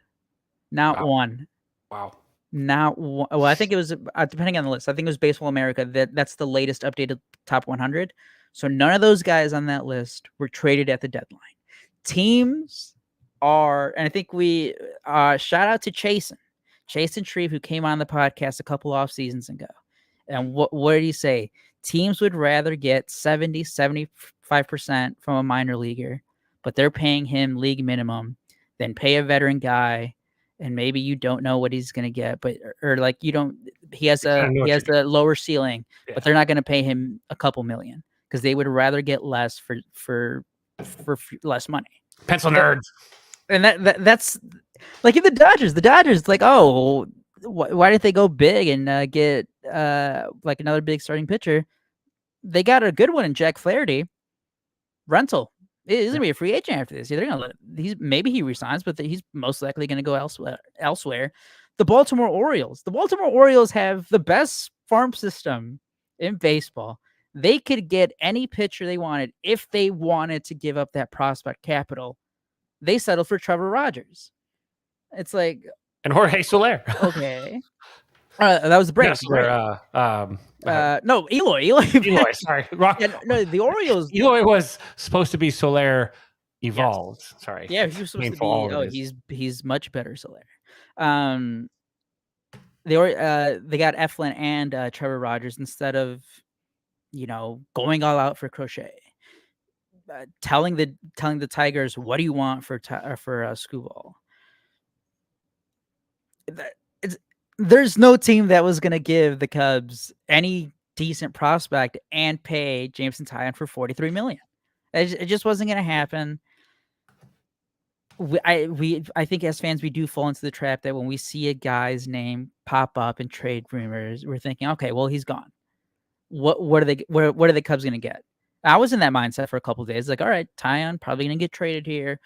Not one. Wow. Not one. Well, I think it was depending on the list. I think it was Baseball America. That's the latest updated top 100. So none of those guys on that list were traded at the deadline. Teams are, and I think we shout out to Chasen Shreve, who came on the podcast a couple off seasons ago. And what did he say? Teams would rather get 75% from a minor leaguer, but they're paying him league minimum, than pay a veteran guy. And maybe you don't know what he's going to get, but or like you don't. He has the lower ceiling, but they're not going to pay him a couple million because they would rather get less for less money. Pencil nerds. And that's like in the Dodgers, like, oh, why didn't they go big and get like another big starting pitcher? They got a good one in Jack Flaherty, rental. He's gonna be a free agent after this. They're gonna maybe he resigns, but he's most likely gonna go elsewhere. The Baltimore Orioles have the best farm system in baseball. They could get any pitcher they wanted if they wanted to give up that prospect capital. They settled for Trevor Rogers. It's like, and Jorge Soler. Okay. That was the Braves. Yes, no, Eloy. Sorry. No, the Orioles. Eloy was supposed to be Soler evolved. Yes. Sorry. Yeah, he was supposed to be. Oh, he's much better Soler. They got Eflin and Trevor Rogers instead of, going all out for Crochet. Telling the Tigers, what do you want for Skubal? There's no team that was going to give the Cubs any decent prospect and pay Jameson Taillon for $43 million. It just wasn't going to happen. I think as fans, we do fall into the trap that when we see a guy's name pop up in trade rumors, we're thinking, okay, well, he's gone. What are the Cubs going to get? I was in that mindset for a couple of days. Like, all right, Taillon probably going to get traded here.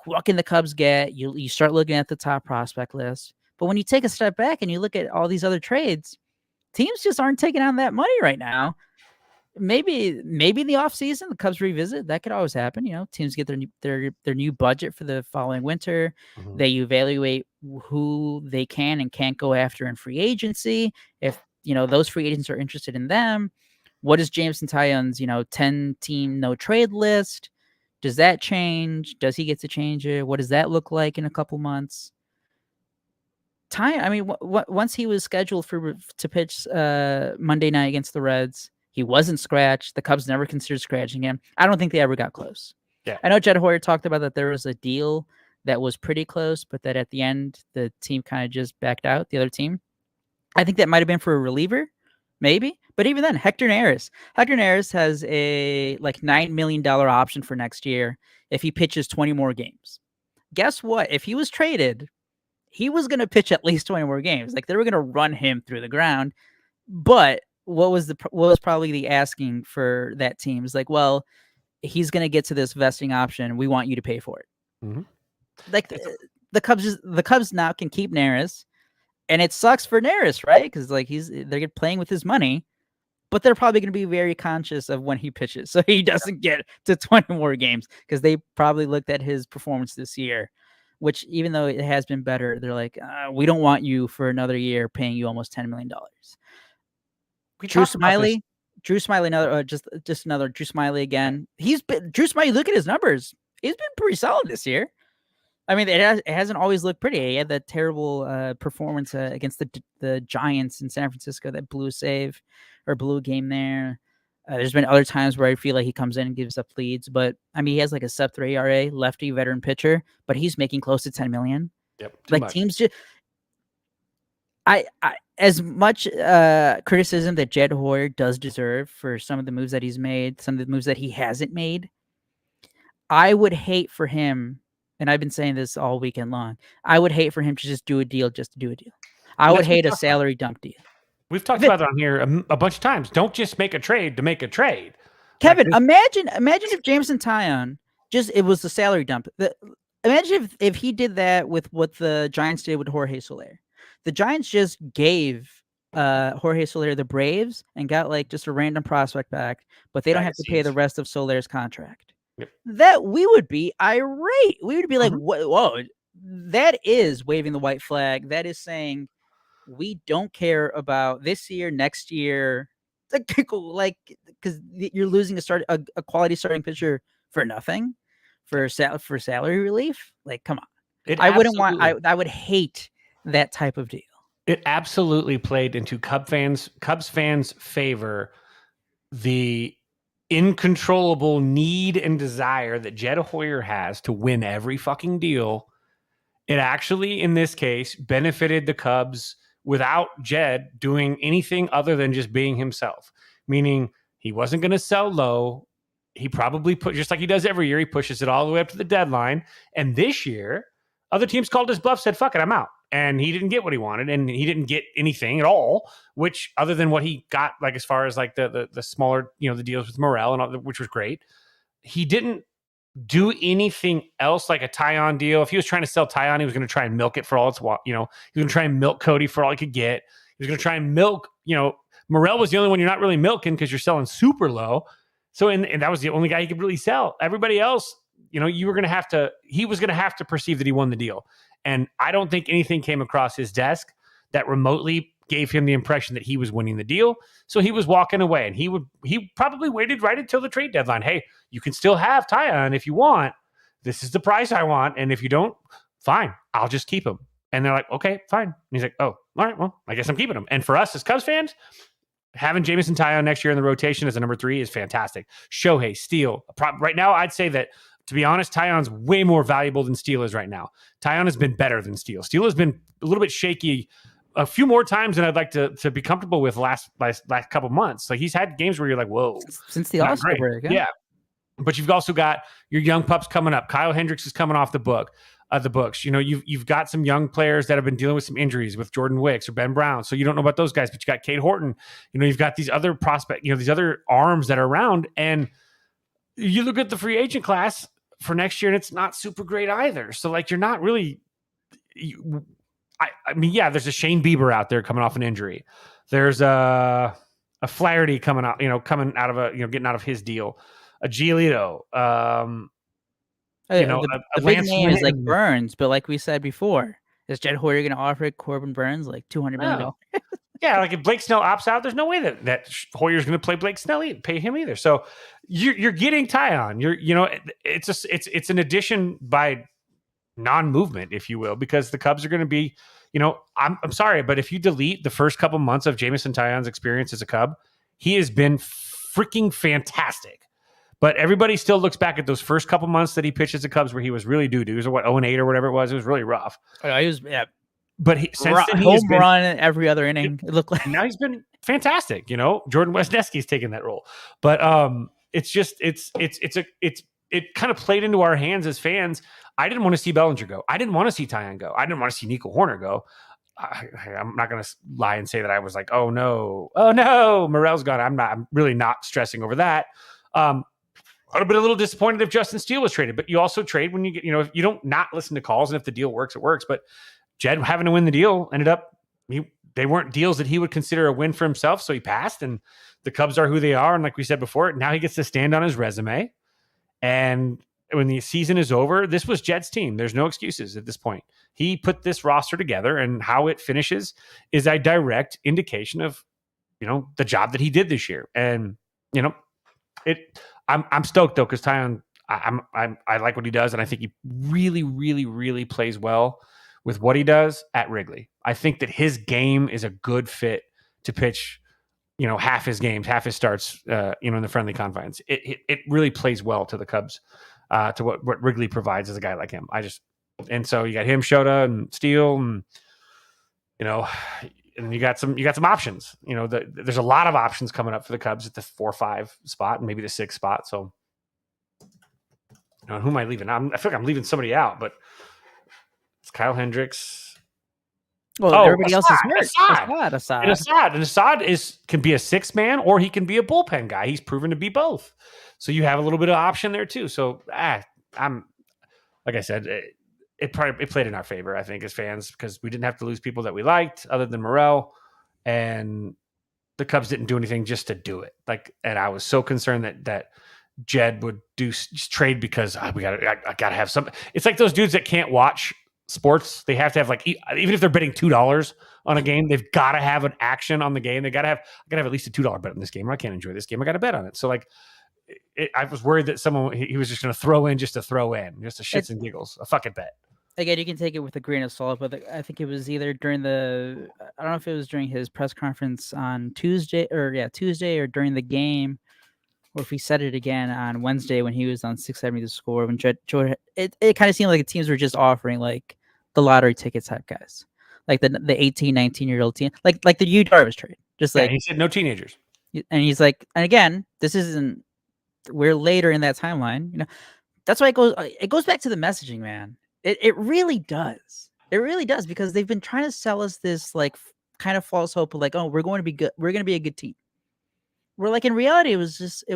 What can the Cubs get? You start looking at the top prospect list. But when you take a step back and you look at all these other trades, teams just aren't taking on that money right now. Maybe in the offseason, the Cubs revisit. That could always happen. Teams get their new budget for the following winter. Mm-hmm. They evaluate who they can and can't go after in free agency. If those free agents are interested in them. What is Jameson Taillon's 10-team no trade list? Does that change? Does he get to change it? What does that look like in a couple months? Once he was scheduled to pitch Monday night against the Reds, he wasn't scratched. The Cubs never considered scratching him. I don't think they ever got close. Yeah. I know Jed Hoyer talked about that there was a deal that was pretty close, but that at the end, the team kind of just backed out, the other team. I think that might have been for a reliever, maybe. But even then, Hector Neris has a $9 million option for next year if he pitches 20 more games. Guess what? If he was traded, he was going to pitch at least 20 more games. Like, they were going to run him through the ground. But what was probably the asking for that team is like, well, he's going to get to this vesting option. We want you to pay for it. Mm-hmm. Like the Cubs now can keep Neris, and it sucks for Neris, right? Because they're playing with his money, but they're probably going to be very conscious of when he pitches, so he doesn't get to 20 more games. Because they probably looked at his performance this year, which even though it has been better, they're like, we don't want you for another year, paying you almost $10 million. Drew Smiley, another just another Drew Smiley again. Drew Smiley. Look at his numbers. He's been pretty solid this year. I mean, it hasn't always looked pretty. He had that terrible performance against the Giants in San Francisco that blew a game there. There's been other times where I feel like he comes in and gives up leads, but I mean, he has like a sub-3 ERA, lefty veteran pitcher, but he's making close to $10 million. Yep. Like teams just. I as much criticism that Jed Hoyer does deserve for some of the moves that he's made, some of the moves that he hasn't made, I would hate for him, and I've been saying this all weekend long, I would hate for him to just do a deal just to do a deal. I would hate a salary dump deal. We've talked about it on here a bunch of times. Don't just make a trade to make a trade. Kevin, imagine if Jameson Taillon it was the salary dump. Imagine if he did that with what the Giants did with Jorge Soler. The Giants just gave Jorge Soler the Braves and got just a random prospect back, but they don't have to pay the rest of Soler's contract. Yep. That we would be irate. We would be like, whoa, that is waving the white flag. That is saying we don't care about this year, next year. Because you're losing a quality starting pitcher for nothing, for salary relief. Like, come on. I would hate that type of deal. It absolutely played into Cubs fans' favor the incontrollable need and desire that Jed Hoyer has to win every fucking deal. It actually, in this case, benefited the Cubs without Jed doing anything other than just being himself. Meaning he wasn't going to sell low. He probably just like he does every year, he pushes it all the way up to the deadline. And this year, other teams called his bluff, said, fuck it, I'm out. And he didn't get what he wanted, and he didn't get anything at all, which other than what he got, as far as the smaller, the deals with Morel and all, which was great. He didn't do anything else like a Taillon deal. If he was trying to sell Taillon, he was going to try and milk it for all it's, he was going to try and milk Cody for all he could get. He was going to try and milk, Morel was the only one you're not really milking because you're selling super low. So, and that was the only guy he could really sell. Everybody else, he was going to have to perceive that he won the deal. And I don't think anything came across his desk that remotely gave him the impression that he was winning the deal. So he was walking away, and he probably waited right until the trade deadline. Hey, you can still have Taillon if you want. This is the price I want. And if you don't, fine, I'll just keep him. And they're like, okay, fine. And he's like, oh, all right, well, I guess I'm keeping him. And for us as Cubs fans, having Jameson Taillon next year in the rotation as a number 3 is fantastic. Shohei, Steele. Right now, I'd say that, to be honest, Taillon's way more valuable than Steele is right now. Taillon has been better than Steele. Steele has been a little bit shaky a few more times than I'd like to be comfortable with last couple months. Like, he's had games where you're like, whoa. Since the All-Star break. Yeah. But you've also got your young pups coming up. Kyle Hendricks is coming off the books. You've got some young players that have been dealing with some injuries with Jordan Wicks or Ben Brown. So you don't know about those guys, but you got Cade Horton. You've got these other these other arms that are around. And you look at the free agent class for next year, and it's not super great either. So you're not really, I mean, yeah, there's a Shane Bieber out there coming off an injury. There's a Flaherty coming out of getting out of his deal, a Giolito, the big name is like Burns, but like we said before, is Jed Hoyer going to offer Corbin Burns like $200 million? Yeah, like if Blake Snell opts out, there's no way that Hoyer's going to play Blake Snell, pay him either. So you're getting Tyon. It's an addition by non-movement, if you will, because the Cubs are going to be, I'm sorry, but if you delete the first couple months of Jameson Taillon's experience as a Cub, he has been freaking fantastic. But everybody still looks back at those first couple months that he pitched as the Cubs where he was really doo-doo. He was 0-8 or whatever it was. It was really rough. He was But since then, home run every other inning. It looked like now he's been fantastic. Jordan Wesneski's taken that role, but it's just it kind of played into our hands as fans. I didn't want to see Bellinger go. I didn't want to see Taillon go. I didn't want to see Nico Horner go. I'm not going to lie and say that I was like, oh no, Morel's gone. I'm really not stressing over that. I would have been a little disappointed if Justin Steele was traded, but you also trade when you get, if you don't not listen to calls, and if the deal works, it works. But Jed having to win the deal ended up, they weren't deals that he would consider a win for himself. So he passed, and the Cubs are who they are. And like we said before, now he gets to stand on his resume. And when the season is over, this was Jed's team. There's no excuses at this point. He put this roster together, and how it finishes is a direct indication of, the job that he did this year. And, I'm stoked though, because Taillon, I like what he does, and I think he really, really, really plays well with what he does at Wrigley. I think that his game is a good fit to pitch, half his games, half his starts, in the friendly confines. It really plays well to the Cubs, to what Wrigley provides as a guy like him. And so you got him, Shota, and Steele, and and you got some options. There's a lot of options coming up for the Cubs at the 4-5 spot and maybe the 6 spot. So, who am I leaving? I feel like I'm leaving somebody out, but it's Kyle Hendricks. Well, everybody else is hurt. Assad can be a 6-man, or he can be a bullpen guy. He's proven to be both. So you have a little bit of option there too. So I'm like I said, it played in our favor, I think, as fans, because we didn't have to lose people that we liked other than Morel, and the Cubs didn't do anything just to do it. And I was so concerned that Jed would just trade because I gotta have some. It's like those dudes that can't watch sports. They have to have, even if they're betting $2 on a game, they've got to have an action on the game. I gotta have at least a $2 bet on this game, or I can't enjoy this game. I got to bet on it. So I was worried that he was just going to throw in just a shits and giggles, a fucking bet. Again, you can take it with a grain of salt, but I think it was either I don't know if it was during his press conference on Tuesday or during the game, or if he said it again on Wednesday when he was on 670 The Score, when it kind of seemed like the teams were just offering the lottery ticket type guys, like the 18, 19-year-old team, like the Yu Darvish trade. He said no teenagers. And he's like, and again, we're later in that timeline. That's why it goes back to the messaging, man. It really does. It really does, because they've been trying to sell us this kind of false hope of oh, we're going to be good. We're going to be a good team. We're in reality, it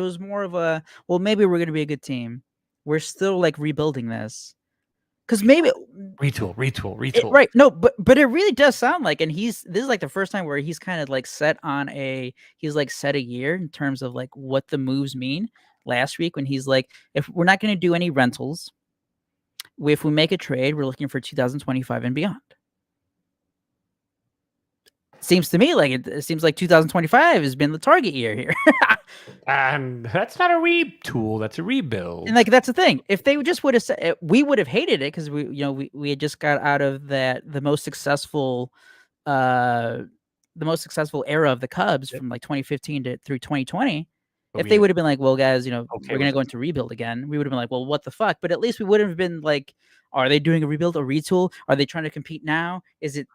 was more of a, well, maybe we're going to be a good team. We're still rebuilding this. Because maybe retool. Right. No, but it really does sound like, and this is the first time where he's kind of set on set a year in terms of what the moves mean. Last week when he's if we're not going to do any rentals, if we make a trade, we're looking for 2025 and beyond. Seems to me it seems like 2025 has been the target year here. And that's not a retool, that's a rebuild. And that's the thing. If they just would have said, we would have hated it, because we had just got out of the most successful era of the Cubs from 2015 through 2020. If they would have been well, guys, we're going to go into rebuild again, we would have been well, what the fuck? But at least we would have been are they doing a rebuild, a retool? Are they trying to compete now? Is it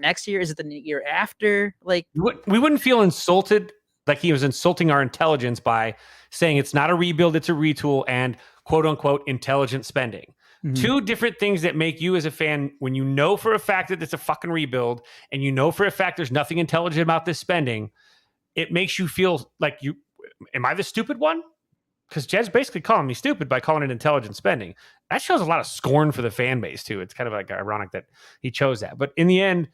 next year? Is it the year after? We wouldn't feel insulted, he was insulting our intelligence by saying it's not a rebuild, it's a retool, and quote unquote intelligent spending. Mm-hmm. Two different things that make you as a fan, when you know for a fact that it's a fucking rebuild, and you know for a fact there's nothing intelligent about this spending, it makes you feel am I the stupid one? Because Jed's basically calling me stupid by calling it intelligent spending. That shows a lot of scorn for the fan base too. It's kind of ironic that he chose that. But in the end,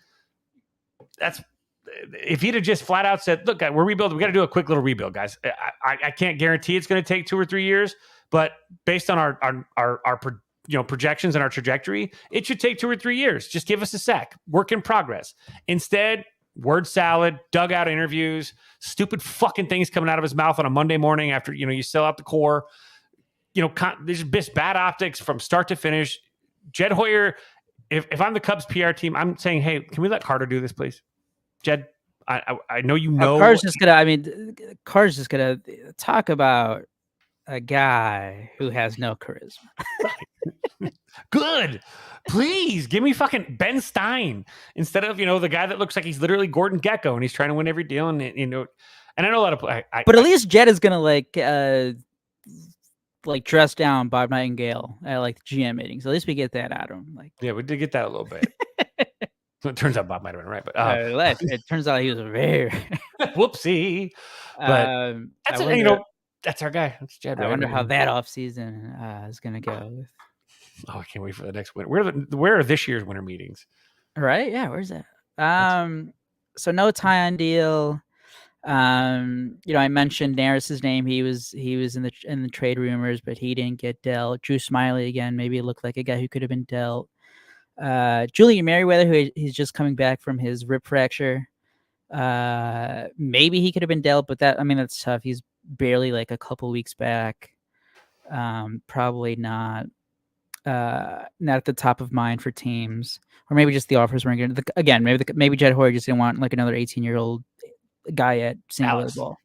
if he'd have just flat out said, look, we're rebuilding, we got to do a quick little rebuild, guys. I can't guarantee it's going to take 2 or 3 years, but based on our projections and our trajectory, it should take 2 or 3 years. Just give us a sec. Work in progress. Instead, word salad, dugout interviews, stupid fucking things coming out of his mouth on a Monday morning after, you sell out the core. There's just bad optics from start to finish. Jed Hoyer, if I'm the Cubs PR team, I'm saying, hey, can we let Carter do this, please? Jed, I know you know. Carter's just gonna talk about a guy who has no charisma. Good. Please give me fucking Ben Stein instead of, the guy that looks like he's literally Gordon Gekko and he's trying to win every deal. And, and I know a lot of, but at least Jed is going to dress down Bob Nightingale at the GM meetings. At least we get that out of him. Yeah, we did get that a little bit. It turns out Bob might have been right, but it turns out he was very whoopsie. But that's our guy. That's Jed. I wonder how that offseason is going to go. I can't wait for the next winter. Where are this year's winter meetings? Right? Yeah, where's that? So no tie-on deal. I mentioned Neris's name. He was in the trade rumors, but he didn't get dealt. Drew Smiley again. Maybe it looked like a guy who could have been dealt. Julian Merriweather, who he's just coming back from his rib fracture. Maybe he could have been dealt, but that's tough. He's barely a couple weeks back. Probably not at the top of mind for teams, or maybe just the offers weren't good. Again, maybe Jed Hoyer just didn't want another 18-year-old guy at single ball.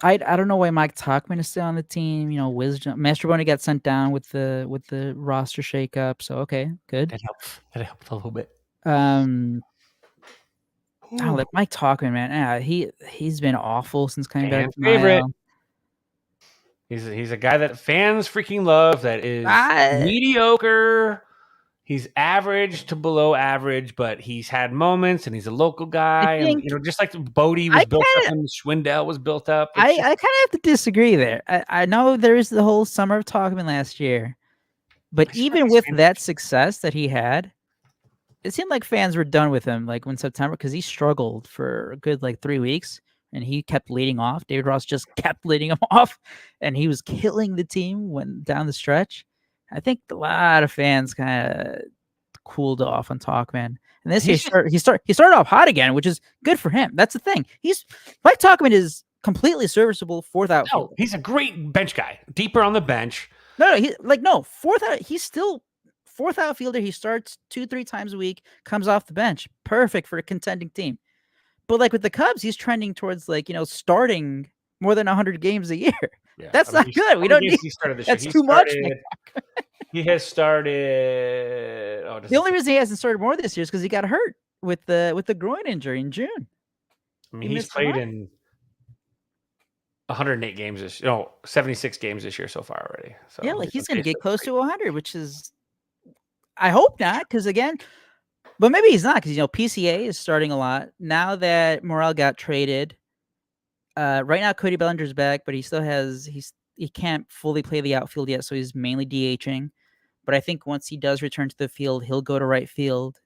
I don't know why Mike Tauchman is still on the team. Wisdom Mastrobuoni got sent down with the roster shakeup, so okay, good. That helped a little bit. Mike Tauchman, man, he's been awful since coming back. Favorite. He's a guy that fans freaking love. That is mediocre. He's average to below average, but he's had moments, and he's a local guy. And, just like Bodie was built up and Schwindel was built up. I kind of have to disagree there. I know there is the whole summer of Tauchman last year, but even with that success that he had, it seemed like fans were done with him. When September, because he struggled for a good 3 weeks. And he kept leading off. David Ross just kept leading him off, and he was killing the team when down the stretch. I think a lot of fans kind of cooled off on Tauchman. And this he started off hot again, which is good for him. That's the thing. Mike Tauchman is completely serviceable fourth outfielder. No, he's a great bench guy. Deeper on the bench. Fourth out. He's still fourth outfielder. He starts 2-3 times a week. Comes off the bench. Perfect for a contending team. But with the Cubs, he's trending towards starting more than 100 games a year. Yeah, that's not good. We don't need. That's too much. He has started. The only reason he hasn't started more this year is because he got hurt with the groin injury in June. He's played in 108 games 76 games this year so far already. So yeah, he's going to get close to 100, which is. I hope not, because again. But maybe he's not, because PCA is starting a lot now that Morel got traded. Right now, Cody Bellinger's back, but he still he can't fully play the outfield yet, so he's mainly DHing. But I think once he does return to the field, he'll go to right field.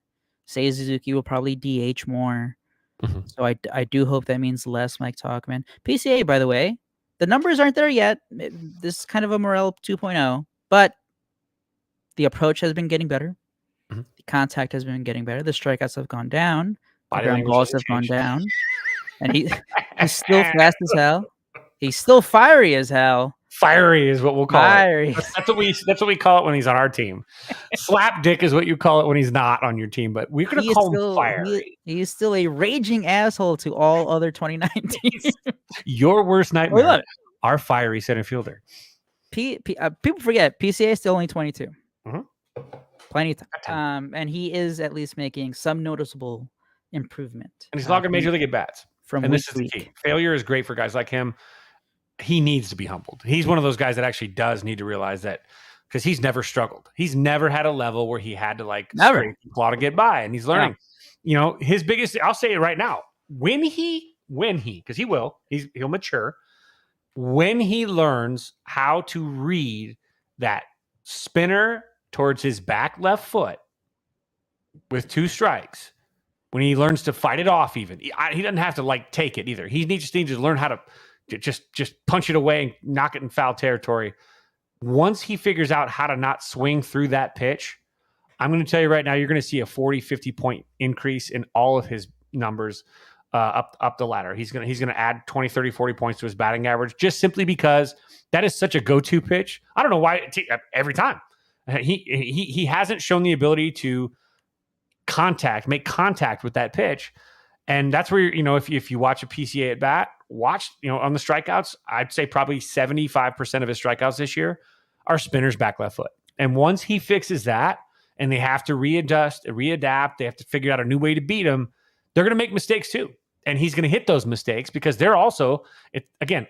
Seiya Suzuki will probably DH more. Mm-hmm. So I do hope that means less Mike Tauchman. PCA, by the way, the numbers aren't there yet. This is kind of a Morel 2.0, but the approach has been getting better. Mm-hmm. The contact has been getting better. The strikeouts have gone down. The ground balls have gone down. And he's still fast as hell. He's still fiery as hell. Fiery is what we'll call it. That's what we call it when he's on our team. Slap dick is what you call it when he's not on your team. But we're gonna call him fiery. He's still a raging asshole to all other 2019. Your worst nightmare. Our fiery center fielder. People forget PCA is still only 22. Mm-hmm. Plenty of time. And he is at least making some noticeable improvement. And he's logging major league at bats. And this is the key. Failure is great for guys like him. He needs to be humbled. He's one of those guys that actually does need to realize that, because he's never struggled. He's never had a level where he had to claw to get by, and he's learning. Yeah. His biggest, I'll say it right now, when he, because he'll mature. When he learns how to read that spinner towards his back left foot with 2 strikes, when he learns to fight it off, even he doesn't have to take it either. He just needs to learn how to just punch it away and knock it in foul territory. Once he figures out how to not swing through that pitch, I'm going to tell you right now, you're going to see a 40, 50 point increase in all of his numbers up the ladder. He's going to add 20, 30, 40 points to his batting average just simply because that is such a go-to pitch. I don't know why every time. He hasn't shown the ability to make contact with that pitch. And that's where, if you watch a PCA at bat, on the strikeouts, I'd say probably 75% of his strikeouts this year are spinners back left foot. And once he fixes that, and they have to readapt, they have to figure out a new way to beat him, they're going to make mistakes too. And he's going to hit those mistakes because they're also,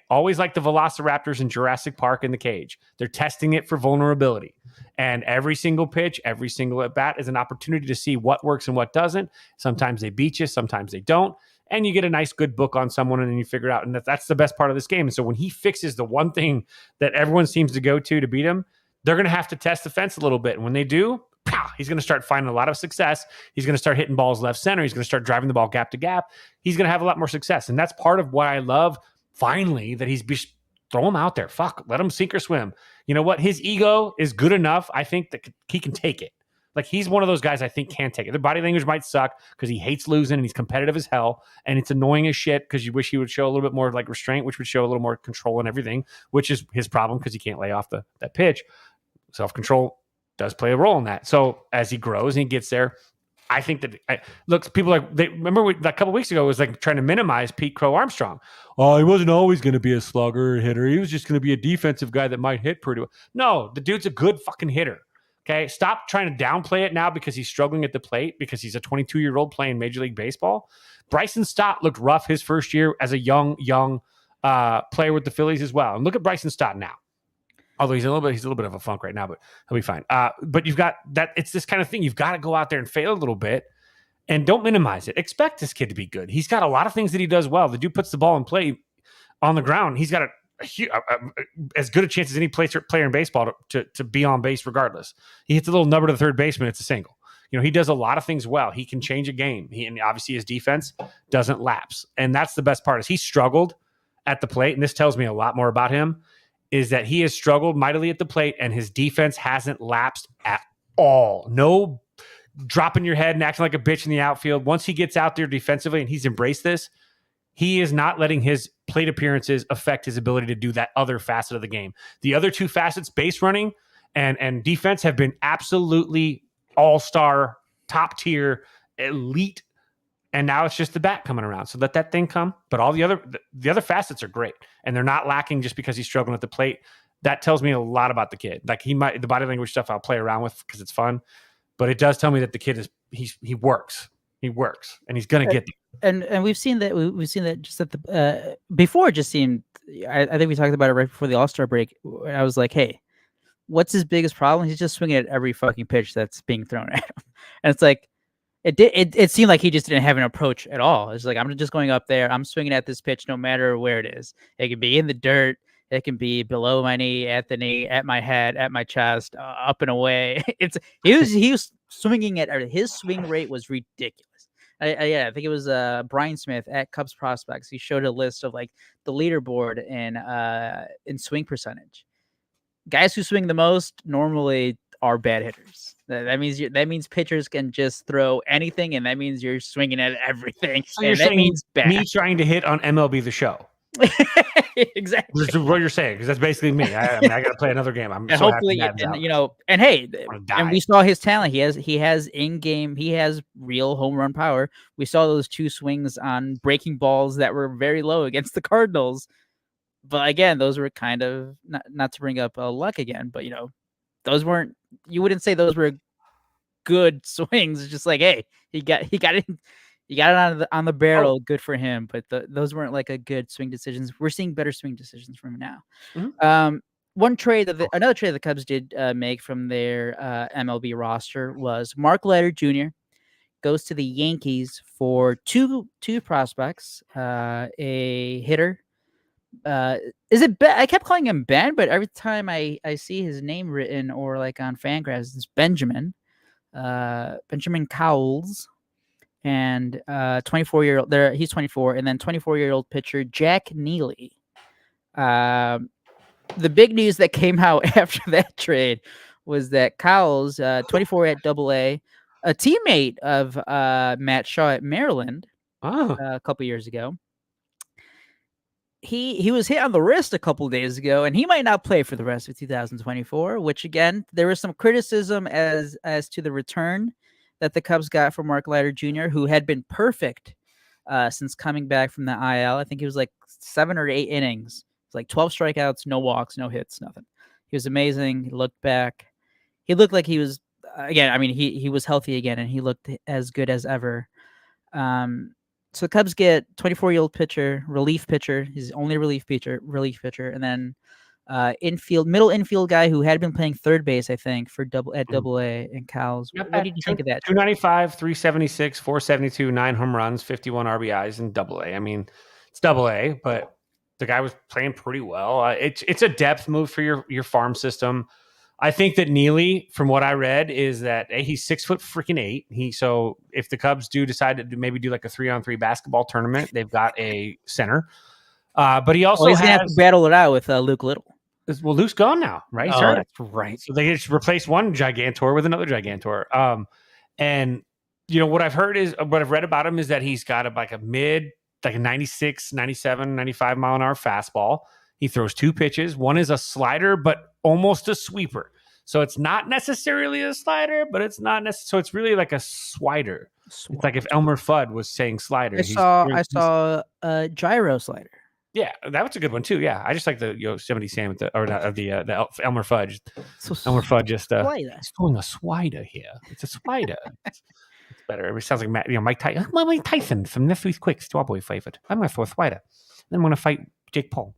always like the Velociraptors in Jurassic Park in the cage. They're testing it for vulnerability. And every single pitch, every single at bat is an opportunity to see what works and what doesn't. Sometimes they beat you, sometimes they don't. And you get a nice, good book on someone, and then you figure it out. And that's the best part of this game. And so when he fixes the one thing that everyone seems to go to beat him, they're going to have to test the fence a little bit. And when they do, he's going to start finding a lot of success. He's going to start hitting balls left center. He's going to start driving the ball gap to gap. He's going to have a lot more success. And that's part of what I love, finally, that he's throw him out there. Let him sink or swim. You know what? His ego is good enough. I think that he can take it. Like, he's one of those guys I think can take it. The body language might suck because he hates losing and he's competitive as hell. And it's annoying as shit because you wish he would show a little bit more like restraint, which would show a little more control and everything, which is his problem because he can't lay off that pitch. Self-control does play a role in that. So as he grows and he gets there, I think that people remember a couple of weeks ago was like trying to minimize Pete Crow Armstrong. Oh, he wasn't always going to be a slugger hitter. He was just going to be a defensive guy that might hit pretty well. No, the dude's a good fucking hitter. Okay. Stop trying to downplay it now because he's struggling at the plate because he's a 22-year-old playing Major League Baseball. Bryson Stott looked rough his first year as a young player with the Phillies as well. And look at Bryson Stott now. Although he's a little bit of a funk right now, but he'll be fine. But you've got that. It's this kind of thing. You've got to go out there and fail a little bit, and don't minimize it. Expect this kid to be good. He's got a lot of things that he does well. The dude puts the ball in play on the ground. He's got as good a chance as any player in baseball to be on base regardless. He hits a little number to the third baseman. It's a single. He does a lot of things well. He can change a game. And obviously his defense doesn't lapse, and that's the best part. Is he struggled at the plate, and this tells me a lot more about him. Is that he has struggled mightily at the plate and his defense hasn't lapsed at all. No dropping your head and acting like a bitch in the outfield. Once he gets out there defensively and he's embraced this, he is not letting his plate appearances affect his ability to do that other facet of the game. The other two facets, base running and defense, have been absolutely all-star, top-tier, elite. And now it's just the bat coming around. So let that thing come. But all the other facets are great. And they're not lacking just because he's struggling at the plate. That tells me a lot about the kid. Like, the body language stuff I'll play around with because it's fun. But it does tell me that the kid he works. He works. And he's going to get there. And we've seen that just at the before it just seemed, I think we talked about it right before the All-Star break. I was like, hey, what's his biggest problem? He's just swinging at every fucking pitch that's being thrown at him. And it's like, It seemed like he just didn't have an approach at all. It's like, I'm just going up there. I'm swinging at this pitch no matter where it is. It can be in the dirt. It can be below my knee, at the knee, at my head, at my chest, up and away. He was swinging at his swing rate was ridiculous. I think it was Brian Smith at Cubs Prospects. He showed a list of like the leaderboard in swing percentage. Guys who swing the most normally are bad hitters. That means pitchers can just throw anything, and that means you're swinging at everything. So you're saying means bad. Me trying to hit on MLB The Show. Exactly. That's what you're saying, because that's basically me. I got to play another game. I'm and so hopefully, and hey, and we saw his talent. He has in-game. He has real home run power. We saw those two swings on breaking balls that were very low against the Cardinals. But again, those were kind of not to bring up luck again, but those weren't. You wouldn't say those were good swings. It's just like, hey, he got it. You got it on the barrel. Good for him. But those weren't like a good swing decisions. We're seeing better swing decisions from him now. Mm-hmm. Another trade the Cubs did make from their MLB roster was Mark Leiter Jr. goes to the Yankees for two prospects, a hitter. Is it Ben? I kept calling him Ben, but every time I see his name written or like on Fangraphs, it's Benjamin Cowles, and 24-year-old there. He's 24, and then 24-year-old pitcher Jack Neely. The big news that came out after that trade was that Cowles, 24 at AA, a teammate of Matt Shaw at Maryland Oh, a couple years ago. He was hit on the wrist a couple days ago, and he might not play for the rest of 2024. Which again, there was some criticism as to the return that the Cubs got from Mark Leiter Jr., who had been perfect since coming back from the IL. I think he was like 7 or 8 innings. It's like 12 strikeouts, no walks, no hits, nothing. He was amazing. He looked back. He looked like he was again. I mean, he was healthy again, and he looked as good as ever. So the Cubs get 24-year-old pitcher, relief pitcher. He's the only relief pitcher, and then middle infield guy who had been playing third base, I think, for AA and Cowles. What did you think of that? 295, 376, 472, 9 home runs, 51 RBIs in AA. I mean, it's AA, but the guy was playing pretty well. It's a depth move for your farm system. I think that Neely, from what I read, is that he's 6'8". So if the Cubs do decide to maybe do like a 3-on-3 basketball tournament, they've got a center. But he also he's gonna have to battle it out with Luke Little. Well, Luke's gone now, right? Oh, Sure. that's right. So they just replaced one Gigantor with another Gigantor. And what I've heard is what I've read about him is that he's got a mid, like a 96, 97, 95 mile an hour fastball. He throws 2 pitches. One is a slider, but almost a sweeper. So it's not necessarily a slider, but it's not necessarily. So it's really like a swider. It's like if Elmer Fudd was saying slider. I saw a gyro slider. Yeah, that was a good one too. Yeah, I just like the Yosemite Sam with the Elmer Fudd. Elmer Fudd just he's throwing a swider here. It's a swider. It's better. It sounds like Mike Tyson. Mike Tyson from This Week's Quick Strawberry favorite. I'm gonna throw a swider. Then I'm gonna fight Jake Paul.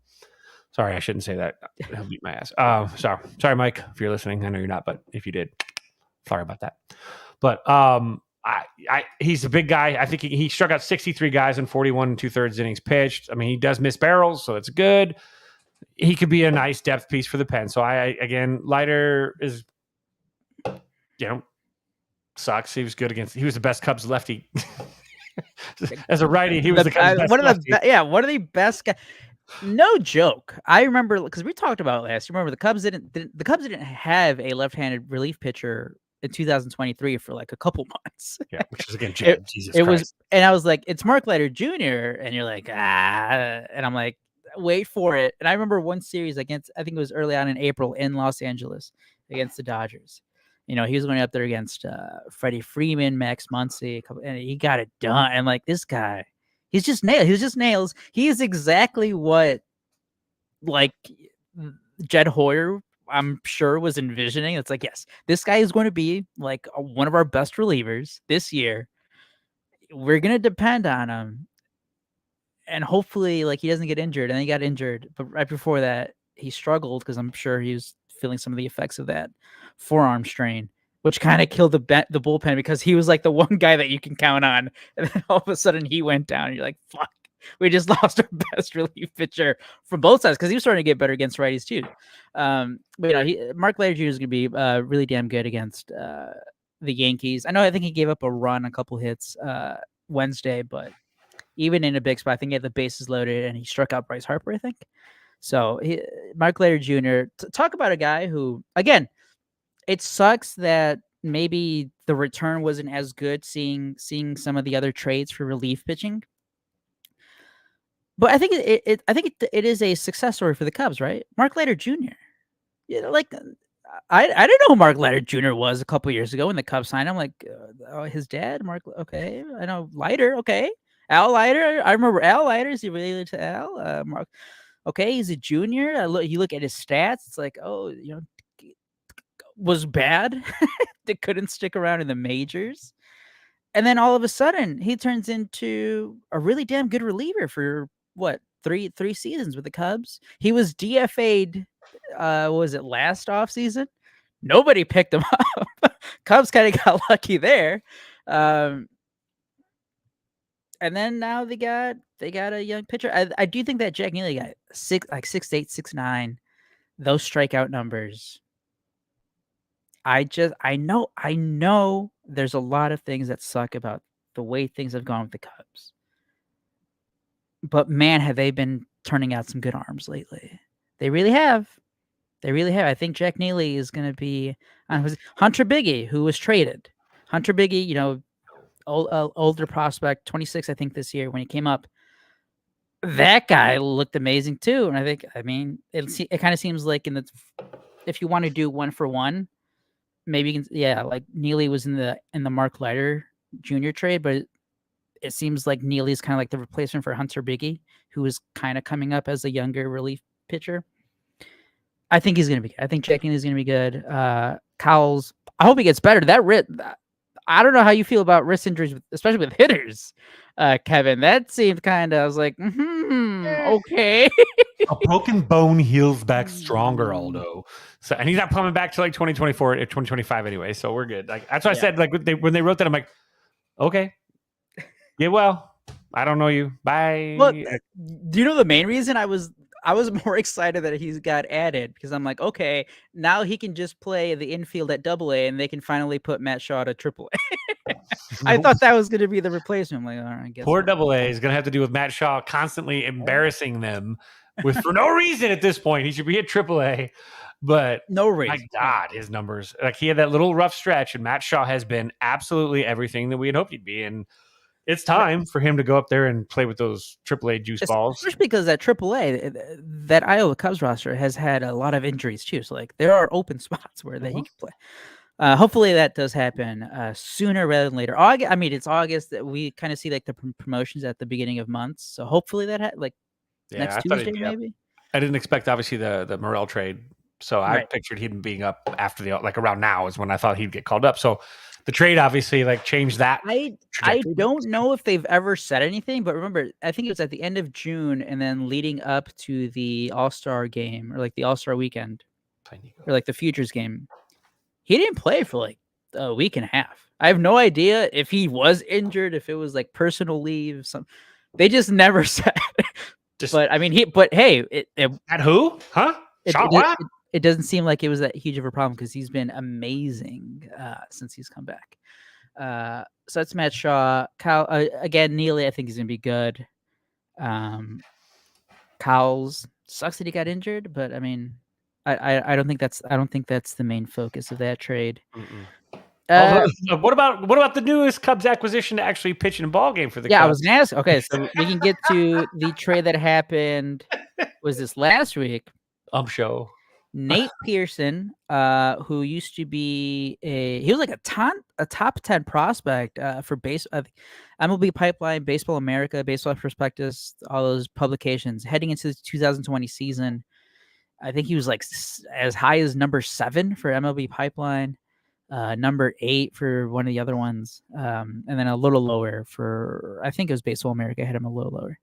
Sorry, I shouldn't say that. He'll beat my ass. Sorry, Mike, if you're listening. I know you're not, but if you did, sorry about that. But he's a big guy. I think he struck out 63 guys in 41 2/3 innings pitched. I mean, he does miss barrels, so it's good. He could be a nice depth piece for the pen. So Leiter is, sucks. He was good he was the best Cubs lefty. As a righty, he was the Cubs best lefty. One of the best guys. No joke. I remember because we talked about it last. You remember the Cubs didn't have a left-handed relief pitcher in 2023 for like a couple months. Yeah, which is again Jesus it Christ. was, and I was like, it's Mark Leiter Jr. And you're like, and I'm like, wait for it. And I remember one series against, I think it was early on in April in Los Angeles against the Dodgers. He was going up there against Freddie Freeman, Max Muncy, and he got it done. And like this guy. He's just nails. He's just nails. He is exactly what, like, Jed Hoyer, I'm sure, was envisioning. It's like, yes, this guy is going to be like one of our best relievers this year. We're going to depend on him. And hopefully, like, he doesn't get injured. And he got injured. But right before that, he struggled because I'm sure he was feeling some of the effects of that forearm strain, which kind of killed the bullpen because he was like the one guy that you can count on. And then all of a sudden he went down. And you're like, fuck, we just lost our best relief pitcher from both sides because he was starting to get better against righties too. But Mark Leiter Jr. is going to be really damn good against the Yankees. I think he gave up a run, a couple hits Wednesday, but even in a big spot, I think he had the bases loaded and he struck out Bryce Harper, I think. So Mark Leiter Jr., talk about a guy who, again, it sucks that maybe the return wasn't as good seeing some of the other trades for relief pitching. But I think it is a success story for the Cubs, right? Mark Leiter Jr. I didn't know who Mark Leiter Jr. was a couple years ago when the Cubs signed him. Like, his dad, Mark. Okay, I know Leiter. Okay, Al Leiter. I remember Al Leiter. Is he related to Al? Mark. Okay, he's a junior. You look at his stats. It's like, was bad. They couldn't stick around in the majors. And then all of a sudden he turns into a really damn good reliever for what, three seasons with the Cubs. He was DFA'd, was it last offseason? Nobody picked him up. Cubs kind of got lucky there. And then now they got a young pitcher. I do think that Jack Neely got 6'8", 6'9", those strikeout numbers. I know there's a lot of things that suck about the way things have gone with the Cubs. But man, have they been turning out some good arms lately. They really have. I think Jack Neely is going to be Hunter Biggie, who was traded. Hunter Biggie, older prospect, 26, I think, this year when he came up. That guy looked amazing too, and it kind of seems like if you want to do 1-for-1, maybe you can, like Neely was in the Mark Leiter Jr. trade, but it seems like Neely's kind of like the replacement for Hunter Biggie, who is kind of coming up as a younger relief pitcher. I think he's gonna be good. I think Jack Neely's gonna be good. Cowles, I hope he gets better. I don't know how you feel about wrist injuries, especially with hitters, Kevin. That seemed kind of, I was like, okay. A broken bone heals back stronger, Aldo. So, and he's not coming back to like 2024 or 2025 anyway. So we're good. Like that's why I said, like when they wrote that, I'm like, okay, yeah, well, I don't know you. Bye. Look, do you know the main reason I was more excited that he's got added? Because I'm like, okay, now he can just play the infield at AA, and they can finally put Matt Shaw to AAA. I thought that was going to be the replacement. I'm like, all right, I guess. Poor AA is going to have to deal with Matt Shaw constantly embarrassing them for no reason at this point. He should be at AAA, but no reason. My God, his numbers. Like he had that little rough stretch, and Matt Shaw has been absolutely everything that we had hoped he'd be. And it's time for him to go up there and play with those AAA juice balls. Especially because at AAA, that Iowa Cubs roster has had a lot of injuries too. So like there are open spots where he can play. Hopefully that does happen sooner rather than later. It's August that we kind of see like the promotions at the beginning of months. So hopefully that next Tuesday maybe. I didn't expect obviously the Morel trade. So I pictured him being up after around now is when I thought he'd get called up. So the trade obviously changed that. I don't know if they've ever said anything, but remember, I think it was at the end of June and then leading up to the All-Star game or like the All-Star weekend or like the Futures game. He didn't play for like a week and a half. I have no idea if he was injured, if it was like personal leave. They just never said. But I mean, at who? Huh? It doesn't seem like it was that huge of a problem because he's been amazing since he's come back. So that's Matt Shaw. Again, Neely, I think he's gonna be good. Cowles sucks that he got injured, but I mean, I don't think that's the main focus of that trade. What about the newest Cubs acquisition to actually pitch in a ball game for the Cubs? I was gonna ask. Okay, so we can get to the trade that happened. Was this last week? Show. Nate Pearson, who used to be he was like a top 10 prospect for MLB Pipeline, Baseball America, Baseball Prospectus, all those publications heading into the 2020 season. I think he was like as high as number 7 for MLB Pipeline, number 8 for one of the other ones, and then a little lower for, I think it was Baseball America had him a little lower.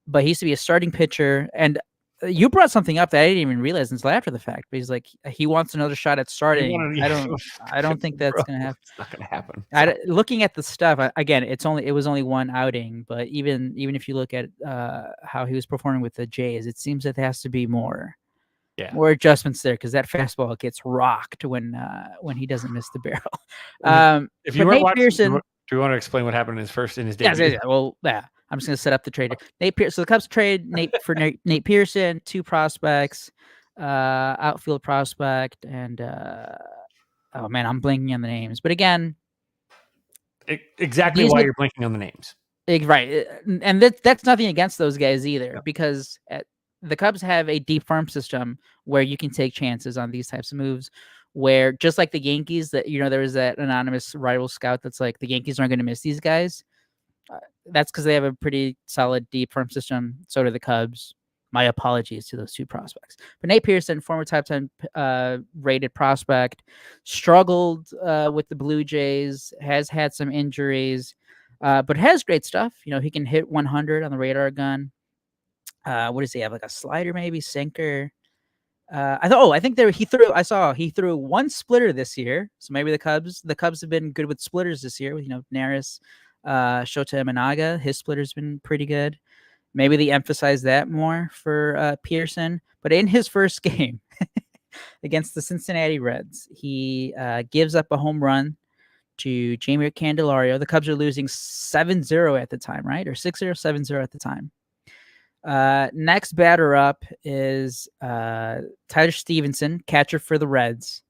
But he used to be a starting pitcher, and you brought something up that I didn't even realize until after the fact. But he's like, he wants another shot at starting. I don't think that's going to happen. It's not going to happen. Looking at the stuff again, it was only one outing, but even if you look at how he was performing with the Jays, it seems that there has to be more adjustments there because that fastball gets rocked when he doesn't miss the barrel. If you were watching, Pearson, do you want to explain what happened in his debut? Yeah. Well, yeah. I'm just going to set up the trade. Nate Pearson. So the Cubs trade Nate Pearson, 2 prospects, outfield prospect, and oh man, I'm blanking on the names. But again, exactly why you're blanking on the names, right? And that's nothing against those guys either, because the Cubs have a deep farm system where you can take chances on these types of moves. Where just like the Yankees, that there was that anonymous rival scout that's like the Yankees aren't going to miss these guys. That's because they have a pretty solid deep farm system. So do the Cubs. My apologies to those 2 prospects. But Nate Pearson, former top 10 rated prospect, struggled with the Blue Jays, has had some injuries, but has great stuff. He can hit 100 on the radar gun. What does he have? Like a slider, maybe sinker. I think he threw 1 splitter this year. So maybe the Cubs have been good with splitters this year with Neris. Shota Imanaga, his splitter's been pretty good. Maybe they emphasize that more for Pearson. But in his first game against the Cincinnati Reds, he gives up a home run to Jeimer Candelario. The Cubs are losing 7-0 at the time, right? Or 6-0, 7-0 at the time. Next batter up is Tyler Stevenson, catcher for the Reds.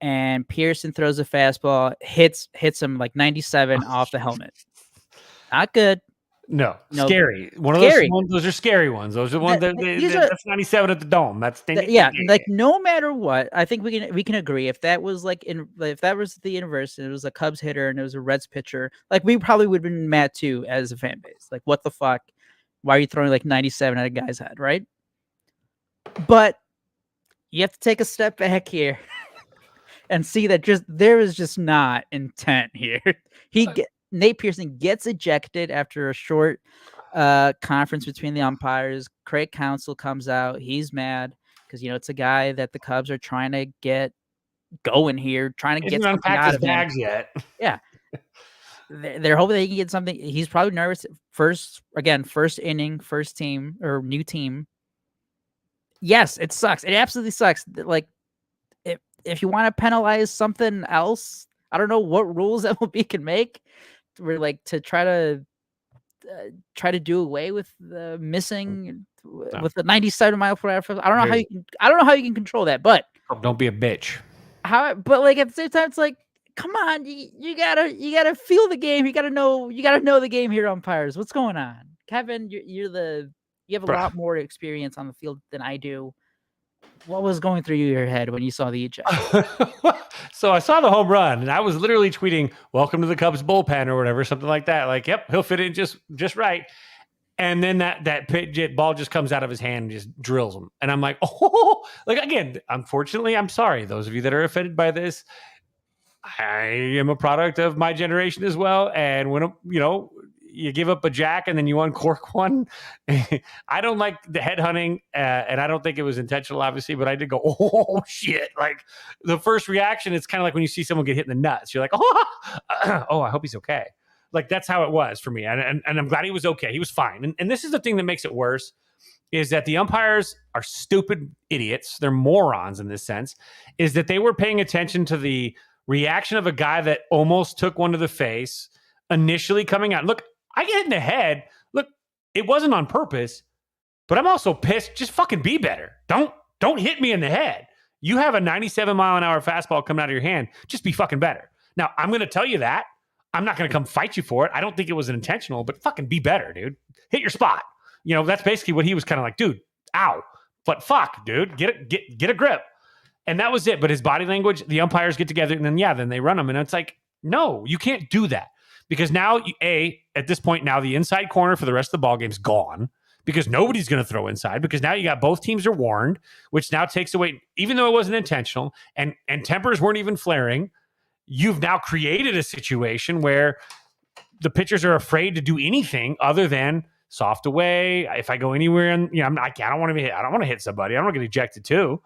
and Pearson throws a fastball, hits him like 97 off the helmet. Not good. No, No, scary. One of scary. those ones. Those are scary ones. Those are the ones that's 97 at the dome. That's Like no matter what, I think we can agree if that was if that was the inverse and it was a Cubs hitter and it was a Reds pitcher, like we probably would have been mad too as a fan base. Like what the fuck? Why are you throwing like 97 at a guy's head, right? But you have to take a step back here and see that there is just not intent here. Nate Pearson gets ejected after a short conference between the umpires. Craig Counsell comes out. He's mad because it's a guy that the Cubs are trying to get going here, trying to get something out of him. Bags yet. Yeah. They're hoping they can get something. He's probably nervous. First inning, first team or new team. Yes, it sucks. It absolutely sucks. Like, if you want to penalize something else, I don't know what rules MLB can make. To try to do away with the missing with the 97 mile per hour. I don't know how you can control that, but don't be a bitch. But like at the same time, it's like, come on, you gotta feel the game. You gotta know the game here, umpires. What's going on, Kevin? You have a lot more experience on the field than I do. What was going through your head when you saw the ejection? So I saw the home run, and I was literally tweeting, "Welcome to the Cubs bullpen" or whatever, something like that. Like, yep, he'll fit in just right. And then that ball just comes out of his hand and just drills him. And I'm like, oh, like again, unfortunately, I'm sorry. Those of you that are offended by this, I am a product of my generation as well. And when you give up a jack and then you uncork one. I don't like the headhunting, and I don't think it was intentional, obviously, but I did go, oh, shit. Like, the first reaction, it's kind of like when you see someone get hit in the nuts. You're like, oh, I hope he's okay. Like, that's how it was for me. And I'm glad he was okay. He was fine. And this is the thing that makes it worse, is that the umpires are stupid idiots. They're morons in this sense, is that they were paying attention to the reaction of a guy that almost took one to the face initially coming out. Look, I get hit in the head. Look, it wasn't on purpose, but I'm also pissed. Just fucking be better. Don't hit me in the head. You have a 97 mile an hour fastball coming out of your hand. Just be fucking better. Now, I'm going to tell you that. I'm not going to come fight you for it. I don't think it was intentional, but fucking be better, dude. Hit your spot. That's basically what he was kind of like, dude, ow. But fuck, dude, get a grip. And that was it. But his body language, the umpires get together and then they run him. And it's like, no, you can't do that. Because now, at this point, now the inside corner for the rest of the ball game is gone because nobody's going to throw inside because now you got both teams are warned, which now takes away, even though it wasn't intentional and tempers weren't even flaring, you've now created a situation where the pitchers are afraid to do anything other than soft away. If I go anywhere and, I don't want to be hit. I don't want to hit somebody. I don't want to get ejected too.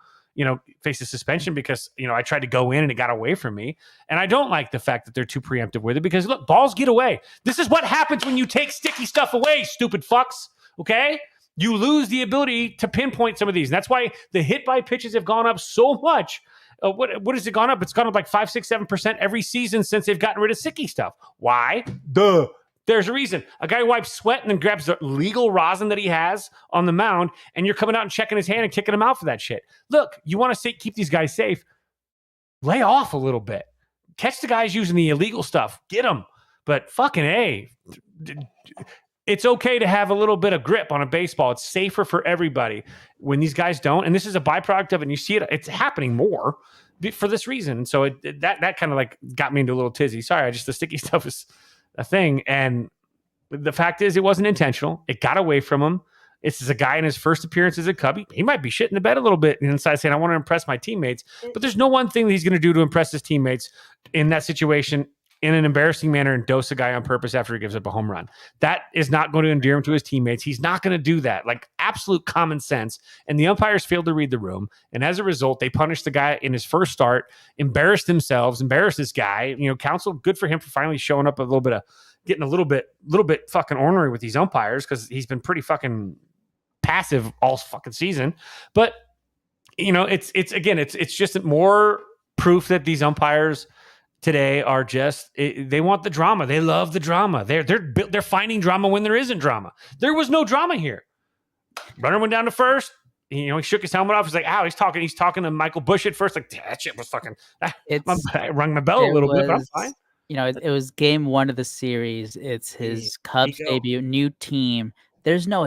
Face a suspension because, I tried to go in and it got away from me. And I don't like the fact that they're too preemptive with it because, look, balls get away. This is what happens when you take sticky stuff away, stupid fucks, okay? You lose the ability to pinpoint some of these. And that's why the hit by pitches have gone up so much. What has it gone up? It's gone up like 5, 6, 7% every season since they've gotten rid of sticky stuff. Why? Duh. There's a reason. A guy wipes sweat and then grabs the legal rosin that he has on the mound, and you're coming out and checking his hand and kicking him out for that shit. Look, you want to keep these guys safe. Lay off a little bit. Catch the guys using the illegal stuff. Get them. But fucking A, it's okay to have a little bit of grip on a baseball. It's safer for everybody when these guys don't. And this is a byproduct of it, and you see it's happening more for this reason. So that kind of like got me into a little tizzy. Sorry, the sticky stuff is a thing. And the fact is, it wasn't intentional. It got away from him. This is a guy in his first appearance as a Cub. He might be shitting the bed a little bit inside saying, I want to impress my teammates. But there's no one thing that he's going to do to impress his teammates in that situation in an embarrassing manner and dose a guy on purpose after he gives up a home run. That is not going to endear him to his teammates. He's not going to do that. Like, absolute common sense. And the umpires failed to read the room. And as a result, they punished the guy in his first start, embarrassed themselves, embarrassed this guy. Counsell, good for him for finally showing up getting a little bit fucking ornery with these umpires because he's been pretty fucking passive all fucking season. But it's just more proof that these umpires today are they want the drama. They love the drama. They're finding drama when there isn't drama. There was no drama here. Runner went down to first. he shook his helmet off. He's like, ow, he's talking to Michael Bush at first. Like, that shit was fucking, I rung my bell a little bit, but I'm fine. It was game 1 of the series. It's his Cubs debut, new team. There's no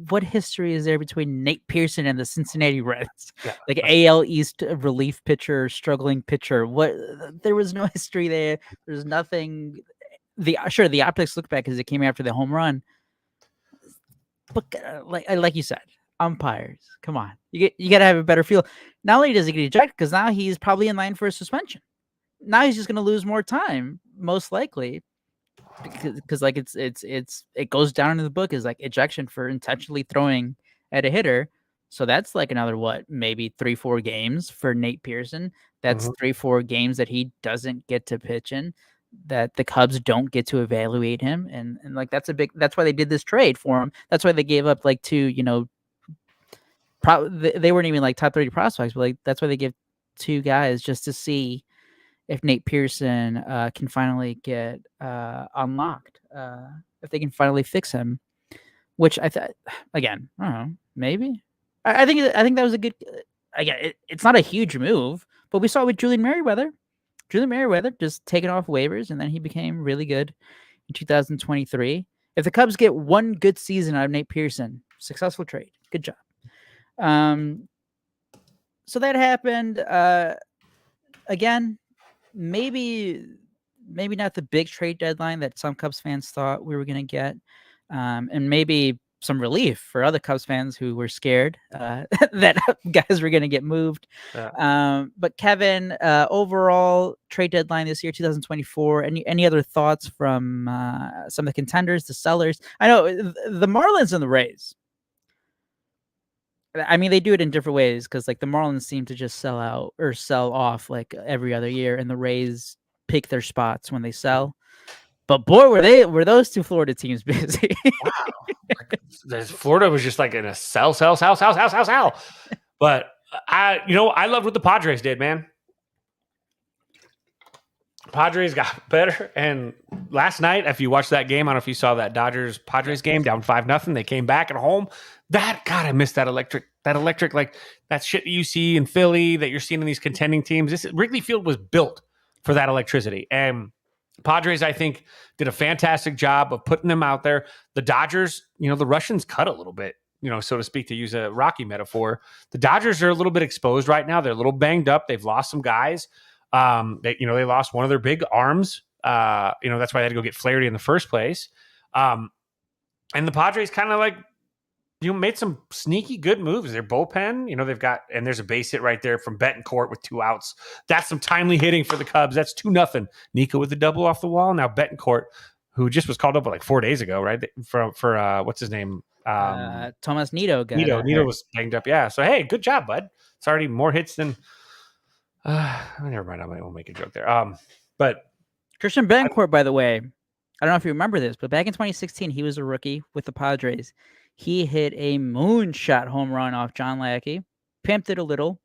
what history is there between Nate Pearson and the Cincinnati Reds? Yeah. Like AL East relief pitcher, struggling pitcher. There was no history there. There's nothing. The optics look back because it came after the home run. But like you said, umpires, come on, you got to have a better feel. Not only does he get ejected, because now he's probably in line for a suspension. Now he's just going to lose more time, most likely, because like it goes down in the book as like ejection for intentionally throwing at a hitter. So that's like another maybe 3-4 games for Nate Pearson. That's 3-4 games that he doesn't get to pitch in, that the Cubs don't get to evaluate him, and like that's why they did this trade for him. That's why they gave up like 2, they weren't even like top 30 prospects, but like that's why they give 2 guys just to see if Nate Pearson can finally get unlocked, if they can finally fix him, which I thought, again, I don't know, maybe. I think that was a good. Again, it's not a huge move, but we saw it with Julian Merriweather. Julian Merriweather just taken off waivers, and then he became really good in 2023. If the Cubs get one good season out of Nate Pearson, successful trade. Good job. So that happened. Again, maybe not the big trade deadline that some Cubs fans thought we were going to get, and maybe some relief for other Cubs fans who were scared that guys were going to get moved. Yeah. But Kevin, overall trade deadline this year, 2024, any other thoughts from some of the contenders, the sellers? I know the Marlins and the Rays. I mean, they do it in different ways because like the Marlins seem to just sell out or sell off like every other year, and the Rays pick their spots when they sell. But boy, were those 2 Florida teams busy. Wow. Florida was just like in a sell. But I loved what the Padres did, man. Padres got better, and last night, if you watched that game, I don't know if you saw that Dodgers-Padres game, down 5-0. They came back at home. I missed that electric, like that shit that you see in Philly that you're seeing in these contending teams. Wrigley Field was built for that electricity, and Padres, I think, did a fantastic job of putting them out there. The Dodgers, the Russians cut a little bit, so to speak, to use a Rocky metaphor. The Dodgers are a little bit exposed right now. They're a little banged up. They've lost some guys. They lost one of their big arms. That's why they had to go get Flaherty in the first place. And the Padres kind of like, made some sneaky good moves. Their bullpen, they've got, and there's a base hit right there from Betancourt with 2 outs. That's some timely hitting for the Cubs. That's 2-0. Nico with the double off the wall. Now Betancourt, who just was called up like 4 days ago, right? For what's his name? Thomas Nido. Nido was banged up. Yeah. So, hey, good job, bud. It's already more hits than, never mind. I won't make a joke there. But Christian Betancourt, by the way, I don't know if you remember this, but back in 2016, he was a rookie with the Padres. He hit a moonshot home run off John Lackey, pimped it a little.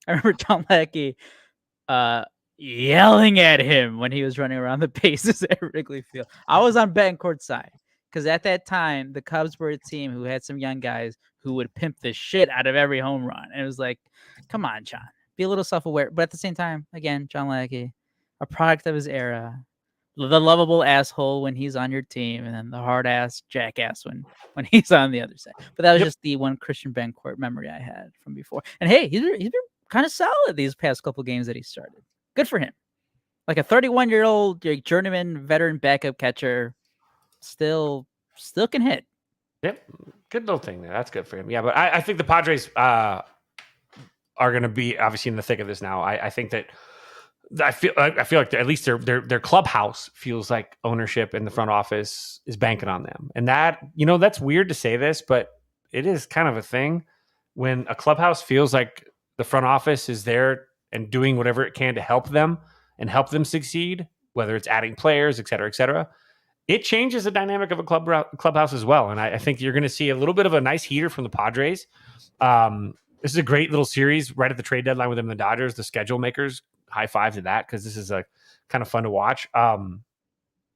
I remember John Lackey yelling at him when he was running around the bases at Wrigley Field. I was on Betancourt's side because at that time, the Cubs were a team who had some young guys who would pimp the shit out of every home run. And it was like, come on, John, be a little self-aware. But at the same time, again, John Lackey, a product of his era. The lovable asshole when he's on your team, and then the hard ass jackass when he's on the other side. But that was just the one Christian Betancourt memory I had from before. And hey, he's been kind of solid these past couple games that he started. Good for him. Like a 31-year-old journeyman veteran backup catcher, still can hit. Yep, good little thing there. That's good for him. Yeah, but I think the Padres are going to be obviously in the thick of this now. I think that. I feel like at least their clubhouse feels like ownership in the front office is banking on them. And that, that's weird to say this, but it is kind of a thing when a clubhouse feels like the front office is there and doing whatever it can to help them and help them succeed, whether it's adding players, et cetera, it changes the dynamic of a clubhouse as well. And I think you're going to see a little bit of a nice heater from the Padres. This is a great little series right at the trade deadline with them and the Dodgers, the schedule makers. High five to that because this is a kind of fun to watch.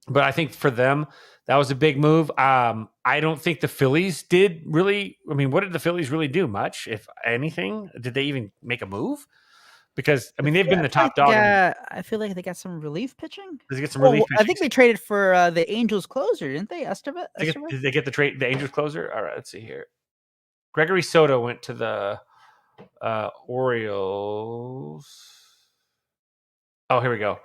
But I think for them, that was a big move. I don't think the Phillies did really. I mean, what did the Phillies really do? Much, if anything. Did they even make a move? Because I mean, they've been the top dog. I feel like they got some relief pitching. Does he get some relief I pitching? think they traded for the Angels closer, didn't they? Estevez? Did they get the Angels closer? All right, let's see here. Gregory Soto went to the Orioles. Oh, here we go.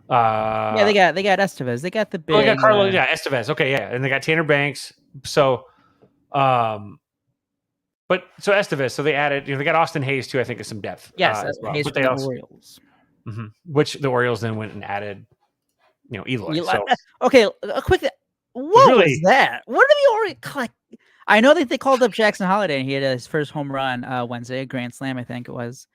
Yeah, they got Estevez. They got the big. Oh, they got Carlos. Yeah, Estevez. Okay, yeah, and they got Tanner Banks. So, but so Estevez. So they added. They got Austin Hayes too. I think is some depth. Yes, as well. Hayes But from they the also, Orioles. which the Orioles then went and added. Eloy. So, okay, a quick. What Really? was that? What are the Orioles? I know that they called up Jackson Holliday and he had his first home run Wednesday, a grand slam, I think it was.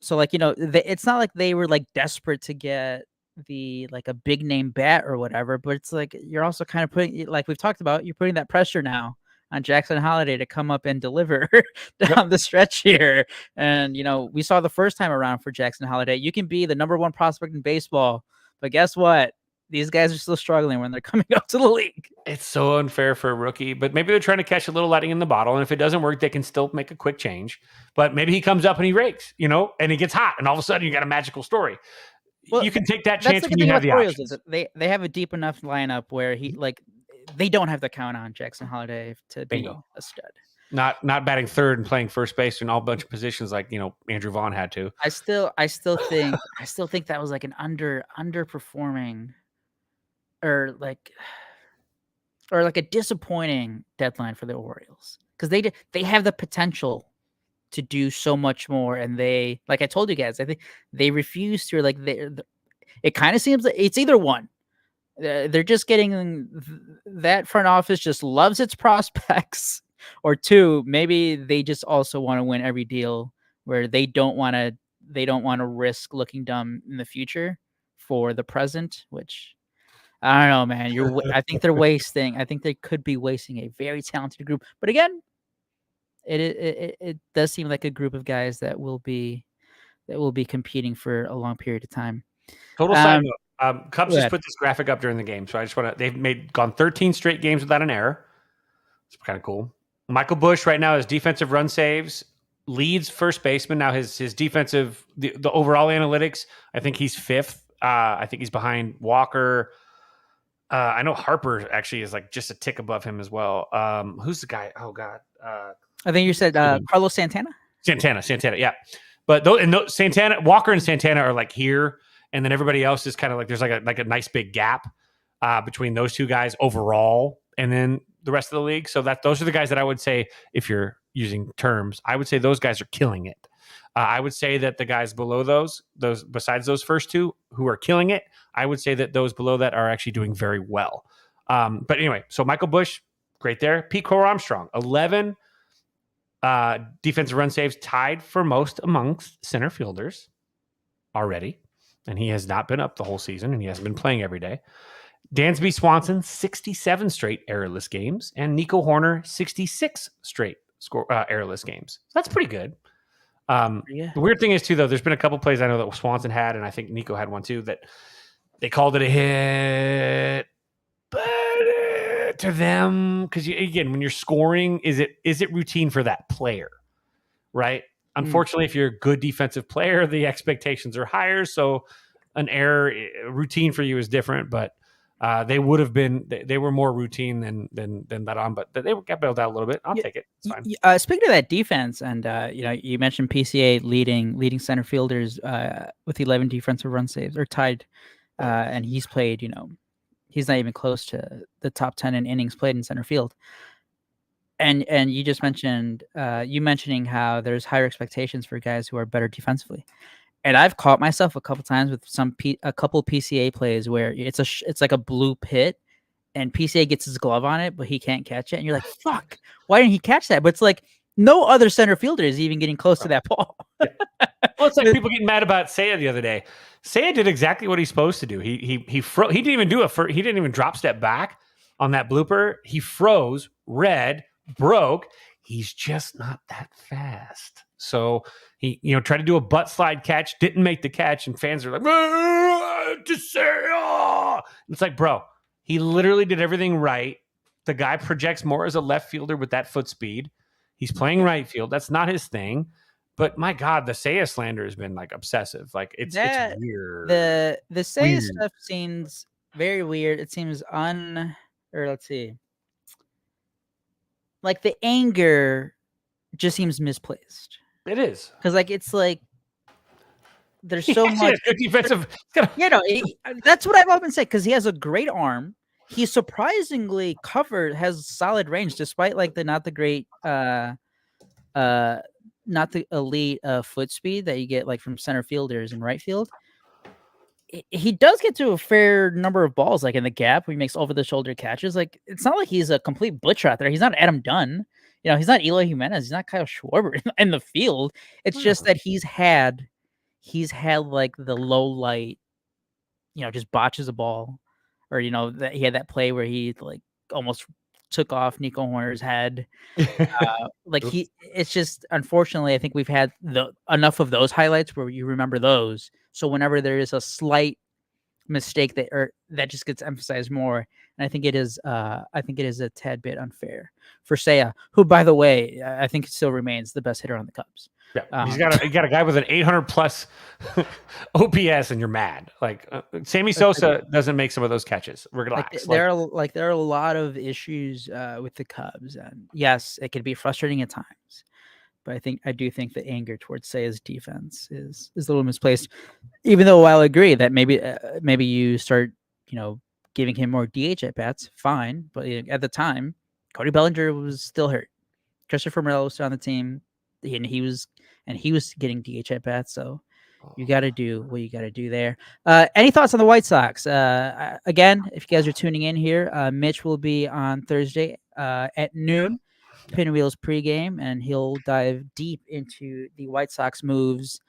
So it's not like they were like desperate to get a big name bat or whatever, but it's like you're also kind of putting, like we've talked about, you're putting that pressure now on Jackson Holliday to come up and deliver down the stretch here. And we saw the first time around for Jackson Holliday, you can be the number one prospect in baseball, but guess what? These guys are still struggling when they're coming up to the league. It's so unfair for a rookie, but maybe they're trying to catch a little lightning in the bottle. And if it doesn't work, they can still make a quick change. But maybe he comes up and he rakes, and he gets hot, and all of a sudden you got a magical story. Well, you can take that chance that's when you have the Orioles options. is that they have a deep enough lineup where they don't have to count on Jackson Holliday to be a stud. Not batting third and playing first base in all bunch of positions like Andrew Vaughn had to. I still think that was like an underperforming or like a disappointing deadline for the Orioles, because they have the potential to do so much more, and they, like I told you guys, I think they refuse to. It kind of seems like it's either one. They're just getting that front office just loves its prospects, or two, maybe they just also want to win every deal where they don't want to risk looking dumb in the future for the present, which I don't know, man. I think they're wasting. I think they could be wasting a very talented group. But again, it does seem like a group of guys that will be competing for a long period of time. Total side note. Cubs just put this graphic up during the game, so I just want to. They've gone 13 straight games without an error. It's kind of cool. Michael Busch right now has defensive run saves, leads first baseman. Now his defensive the overall analytics, I think he's fifth. I think he's behind Walker. I know Harper actually is like just a tick above him as well. Who's the guy? Oh God. I think you said Carlos Santana. Santana, yeah. But Santana, Walker, and Santana are like here, and then everybody else is kind of like there's like a nice big gap between those two guys overall, and then the rest of the league. So those are the guys that I would say, if you're using terms, I would say those guys are killing it. I would say that the guys below those besides those first two who are killing it, I would say that those below that are actually doing very well. But anyway, so Michael Busch, great there. Pete Crow-Armstrong, 11 defensive run saves, tied for most amongst center fielders already. And he has not been up the whole season, and he hasn't been playing every day. Dansby Swanson, 67 straight errorless games, and Nico Horner, 66 straight errorless games. So that's pretty good. The weird thing is too, though, there's been a couple plays I know that Swanson had, and I think Nico had one too, that they called it a hit, but to them, because again, when you're scoring, is it routine for that player, right? Unfortunately, if you're a good defensive player, the expectations are higher, so an error routine for you is different, but they would have been. They were more routine than that on, but they got bailed out a little bit. I'll take it. It's fine. Speaking of that defense, and you mentioned PCA leading center fielders with 11 defensive run saves, or tied, and he's played. He's not even close to the top 10 in innings played in center field. And you just mentioned mentioning how there's higher expectations for guys who are better defensively. And I've caught myself a couple times with a couple PCA plays where it's like a blue pit, and PCA gets his glove on it, but he can't catch it, and you're like, "Fuck! Why didn't he catch that?" But it's like no other center fielder is even getting close to that ball. Yeah. Well, it's like people getting mad about Seiya the other day. Seiya did exactly what he's supposed to do. He didn't even he didn't even drop step back on that blooper. He froze, broke. He's just not that fast. So he, tried to do a butt slide catch, didn't make the catch, and fans are like, had to say, oh. It's like, bro, he literally did everything right. The guy projects more as a left fielder with that foot speed. He's playing right field. That's not his thing. But my God, the Seiya slander has been like obsessive. Like it's weird. The Seiya Weird. stuff seems very weird. It seems or let's see. Like the anger just seems misplaced. It is. Because like it's like there's so much good defensive. That's what I've often said, because he has a great arm. He's surprisingly has solid range, despite like not the elite foot speed that you get like from center fielders in right field. He does get to a fair number of balls, like in the gap, where he makes over the shoulder catches. Like it's not like he's a complete butcher out there. He's not Adam Dunn. He's not Eloy Jimenez. He's not Kyle Schwarber in the field. It's just that he's had like the low light, just botches a ball, or that he had that play where he like almost took off Nico Horner's head. It's just, unfortunately, I think we've had enough of those highlights where you remember those. So whenever there is a slight mistake that just gets emphasized more, and I think it is a tad bit unfair for Seiya, who, by the way, I think still remains the best hitter on the Cubs. Yeah, you got a guy with an 800 plus OPS, and you're mad. Like Sammy Sosa doesn't make some of those catches. Relax. There are a lot of issues with the Cubs, and yes, it can be frustrating at times. But I do think the anger towards Seiya's defense is a little misplaced. Even though I'll agree that maybe you start giving him more DH at bats, fine. But at the time, Cody Bellinger was still hurt. Christopher Morel was still on the team, and he was getting DH at bats. So you got to do what you got to do there. Any thoughts on the White Sox? Again, if you guys are tuning in here, Mitch will be on Thursday at noon. Pinwheels pregame, and he'll dive deep into the White Sox moves.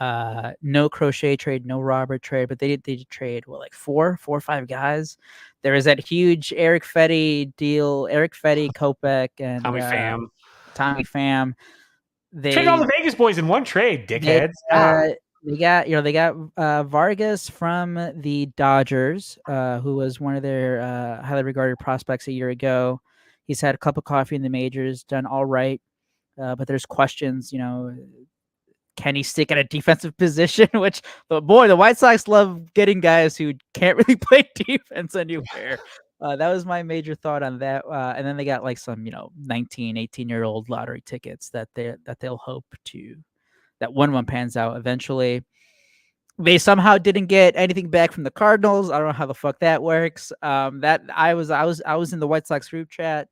No Crochet trade, no Robert trade, but they did trade like four or five guys. There was that huge Eric Fetty deal, Kopech, and Tommy Pham. They traded all the Vegas boys in one trade, dickheads. They got Vargas from the Dodgers, who was one of their highly regarded prospects a year ago. He's had a cup of coffee in the majors, done all right, but there's questions. Can he stick at a defensive position? Which, the White Sox love getting guys who can't really play defense anywhere. That was my major thought on that. And then they got like some, 19, 18-year-old lottery tickets that they'll hope that one pans out eventually. They somehow didn't get anything back from the Cardinals. I don't know how the fuck that works. That I was in the White Sox group chat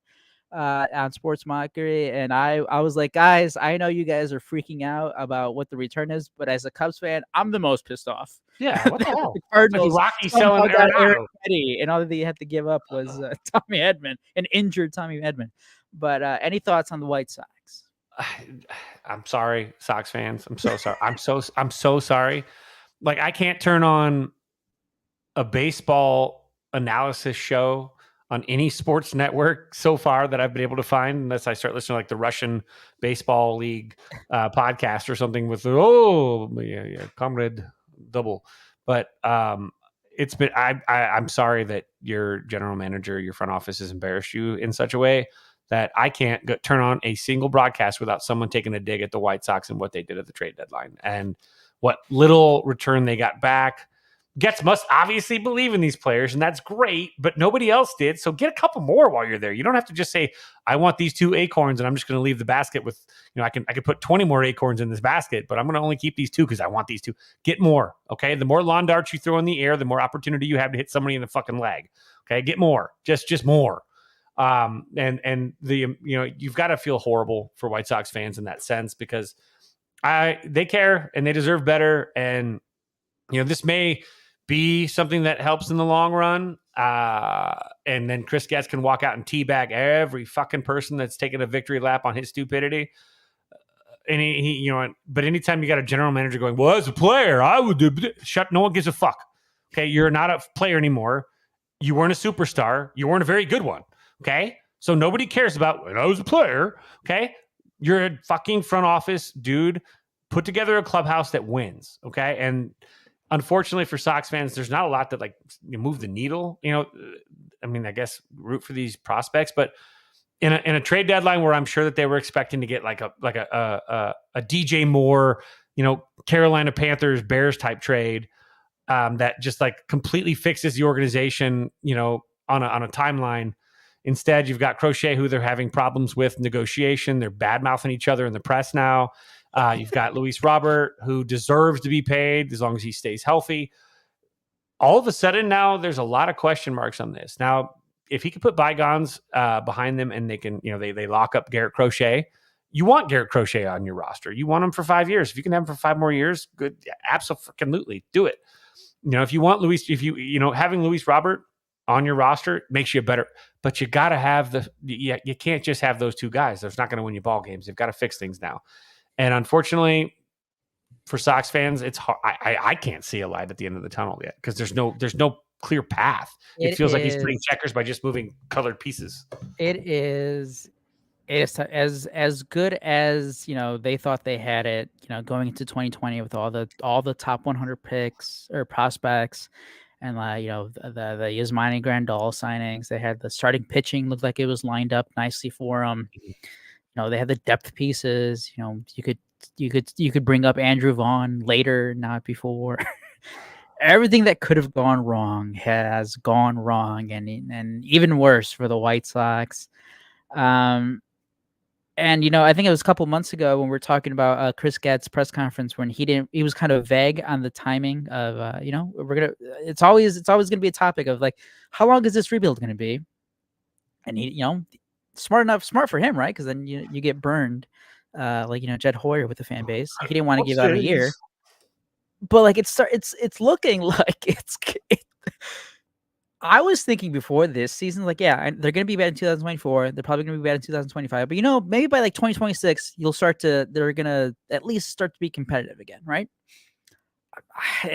on Sports Mockery, and I was like, guys, I know you guys are freaking out about what the return is, but as a Cubs fan, I'm the most pissed off. Yeah, what the hell? The Cardinals like Rocky selling Eric Petty, and all they had to give up was Tommy Edman, an injured Tommy Edman. But any thoughts on the White Sox? I'm sorry, Sox fans. I'm so sorry. I'm so sorry. Like, I can't turn on a baseball analysis show on any sports network so far that I've been able to find, unless I start listening to like the Russian Baseball League podcast or something with Comrade Double. But it's been I'm sorry that your general manager, your front office has embarrassed you in such a way that I can't turn on a single broadcast without someone taking a dig at the White Sox and what they did at the trade deadline and what little return they got back. Getz must obviously believe in these players, and that's great, but nobody else did. So get a couple more while you're there. You don't have to just say, I want these 2 acorns, and I'm just going to leave the basket with, I can put 20 more acorns in this basket, but I'm going to only keep these 2 because I want these 2. Get more, okay? The more lawn darts you throw in the air, the more opportunity you have to hit somebody in the fucking leg, okay? Get more, just more. And the, you've got to feel horrible for White Sox fans in that sense, because they care and they deserve better. And, this may be something that helps in the long run. And then Chris Getz can walk out and teabag every fucking person that's taken a victory lap on his stupidity. And he but anytime you got a general manager going, well, as a player, I would do, no one gives a fuck. Okay. You're not a player anymore. You weren't a superstar. You weren't a very good one. Okay. So nobody cares about when I was a player. Okay. You're a fucking front office dude. Put together a clubhouse that wins. Okay. And unfortunately for Sox fans, there's not a lot that like move the needle. I mean, I guess root for these prospects, but in a trade deadline where I'm sure that they were expecting to get like a DJ Moore, Carolina Panthers Bears type trade that just like completely fixes the organization, on a timeline. Instead, you've got Crochet, who they're having problems with negotiation. They're bad mouthing each other in the press now. You've got Luis Robert, who deserves to be paid as long as he stays healthy. All of a sudden now there's a lot of question marks on this. Now, if he could put bygones behind them and they can, they lock up Garrett Crochet, you want Garrett Crochet on your roster. You want him for 5 years. If you can have him for 5 more years, good. Absolutely. Do it. If you want having Luis Robert on your roster makes you better, but you got to have you can't just have those two guys. That's not going to win you ball games. You've got to fix things now. And unfortunately for Sox fans, it's hard. I can't see a light at the end of the tunnel yet because there's no clear path. It feels like he's playing checkers by just moving colored pieces. It is as good as they thought they had it, going into 2020 with all the top 100 picks or prospects, and the Yasmani Grandal signings. They had the starting pitching looked like it was lined up nicely for them. They had the depth pieces. You could bring up Andrew Vaughn later, not before. Everything that could have gone wrong has gone wrong, and even worse for the White Sox. And I think it was a couple months ago when we were talking about Chris Gadd's press conference when he was kind of vague on the timing of it's always gonna be a topic of like, how long is this rebuild gonna be? And he smart for him, right? Because then you get burned, Jed Hoyer with the fan base. He didn't want to give out a year, but like it's looking like I was thinking before this season, like, yeah, they're going to be bad in 2024. They're probably going to be bad in 2025. But, maybe by like 2026, they're going to at least start to be competitive again, right?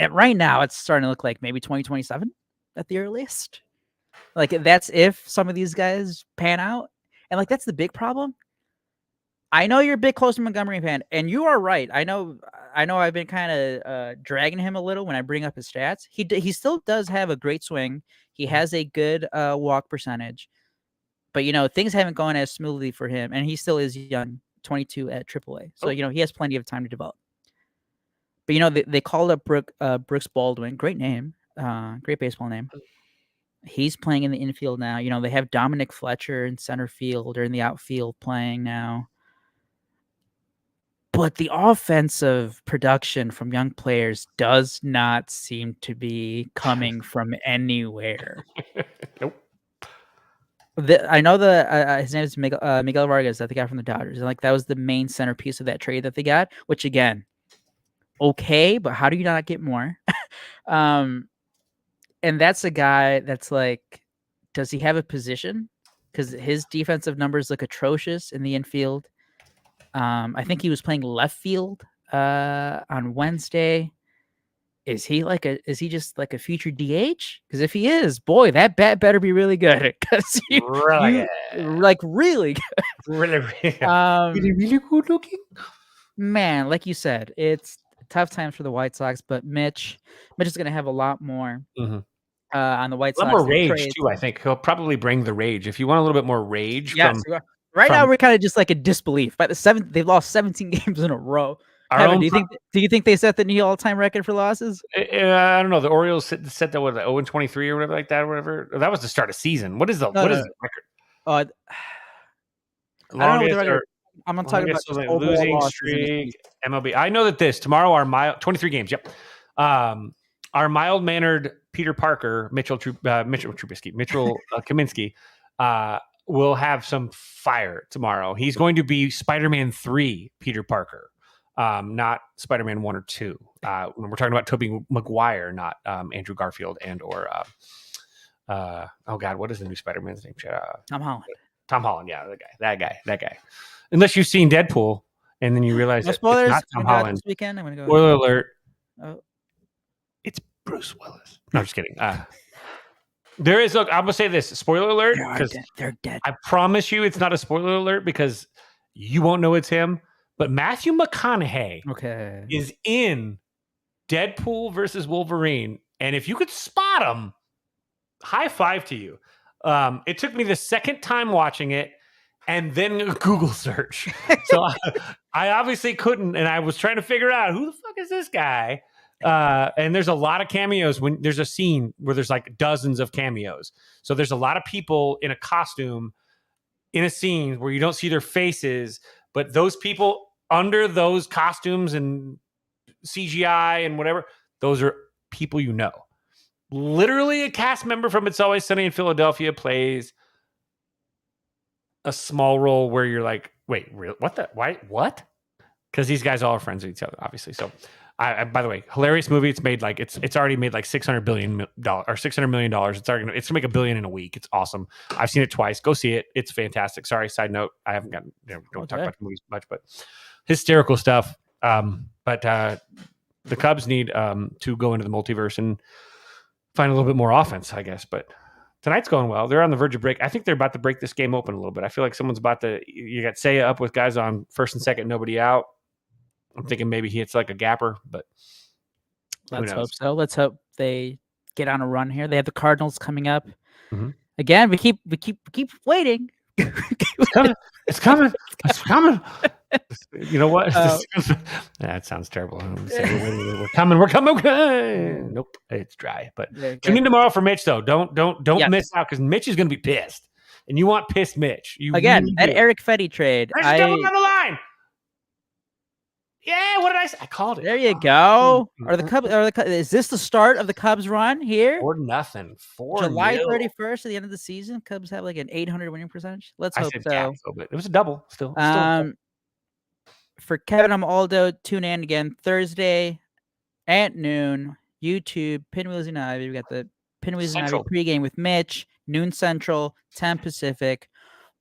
Right now, it's starting to look like maybe 2027 at the earliest. Like, that's if some of these guys pan out. And, like, that's the big problem. I know you're a big Colson Montgomery fan, and you are right. I know I've been kind of dragging him a little when I bring up his stats. He still does have a great swing. He has a good walk percentage. But, things haven't gone as smoothly for him, and he still is young, 22 at AAA. So, he has plenty of time to develop. But, they called up Brooks Baldwin. Great name. Great baseball name. He's playing in the infield now. They have Dominic Fletcher in center field or in the outfield playing now. But the offensive production from young players does not seem to be coming from anywhere. Nope. I know his name is Miguel Vargas, the guy from the Dodgers. And like that was the main centerpiece of that trade that they got. Which again, okay, but how do you not get more? And that's a guy that's like, does he have a position? Because his defensive numbers look atrocious in the infield. I think he was playing left field on Wednesday. Is he just like a future DH? Because if he is, boy, that bat better be really good. Because really good. Really good looking. Man, like you said, it's tough times for the White Sox, but Mitch is going to have a lot more on the White Sox. A lot more rage too. I think he'll probably bring the rage. If you want a little bit more rage, now we're kind of just like a disbelief. By the 7th, they've lost 17 games in a row. Kevin, do you think they set the new all-time record for losses? I don't know. The Orioles set that 0-23 or whatever like that. Or whatever. That was the start of season. What is the record? I don't know what the record. I'm talking about losing streak. MLB. I know that tomorrow our 23 games. Yep. Our mild-mannered Peter Parker, Mitchell Kaminsky, will have some fire tomorrow. He's going to be Spider-Man 3 Peter Parker, not Spider-Man 1 or 2. When we're talking about Tobey Maguire, not Andrew Garfield or oh God, what is the new Spider-Man's name? Tom Holland. Tom Holland, yeah, that guy. Unless you've seen Deadpool and then you realize it's not Tom Holland. This weekend, I'm gonna go. Spoiler alert. Oh. It's Bruce Willis. No, I'm just kidding. There is. Look, I'm gonna say this. Spoiler alert. They're dead. I promise you, it's not a spoiler alert because you won't know it's him. But Matthew McConaughey is in Deadpool versus Wolverine. And if you could spot them, high five to you. It took me the second time watching it and then a Google search. So I obviously couldn't. And I was trying to figure out who the fuck is this guy? And there's a lot of cameos when there's a scene where there's like dozens of cameos. So there's a lot of people in a costume in a scene where you don't see their faces, but those people under those costumes and CGI and whatever, those are people you know. Literally a cast member from It's Always Sunny in Philadelphia plays a small role where you're like, wait, real? What the? Why? What? Because these guys all are friends with each other, obviously. So, I by the way, hilarious movie. It's made like it's already made like $600 billion or $600 million. It's gonna make $1 billion in a week. It's awesome. I've seen it twice. Go see it. It's fantastic. Sorry, side note. I haven't gotten don't talk about movies much, but hysterical stuff. But the Cubs need to go into the multiverse and find a little bit more offense, I guess. But tonight's going well. They're on the verge of break. I think they're about to break this game open a little bit. I feel like someone's about to. You got Seiya up with guys on first and second, nobody out. I'm thinking maybe he hits like a gapper, but let's hope so. Let's hope they get on a run here. They have the Cardinals coming up. Mm-hmm. Again, we keep waiting. It's coming. It's coming. It's coming. You know what? That sounds terrible. We're coming. We're coming. Okay. Nope. It's dry. But tune in tomorrow for Mitch, though. Don't miss out because Mitch is going to be pissed, and you want pissed Mitch. Again, that Eric Fetty trade. I doubled on the line. Yeah, what did I say? I called it. There you go. Are the Cubs? Is this the start of the Cubs run here? 4-0. July 31st at the end of the season. Cubs have like an 800 winning percentage. Let's hope so. But it was a double. Still. For Kevin, I'm Aldo. Tune in again Thursday at noon. YouTube, Pinwheels and Ivy. We got the Pinwheels and Ivy pregame with Mitch. Noon Central, 10 Pacific,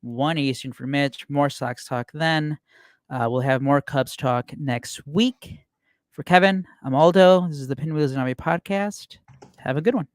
1 Eastern for Mitch. More Sox talk then. We'll have more Cubs talk next week. For Kevin, I'm Aldo. This is the Pinwheels and Ivy podcast. Have a good one.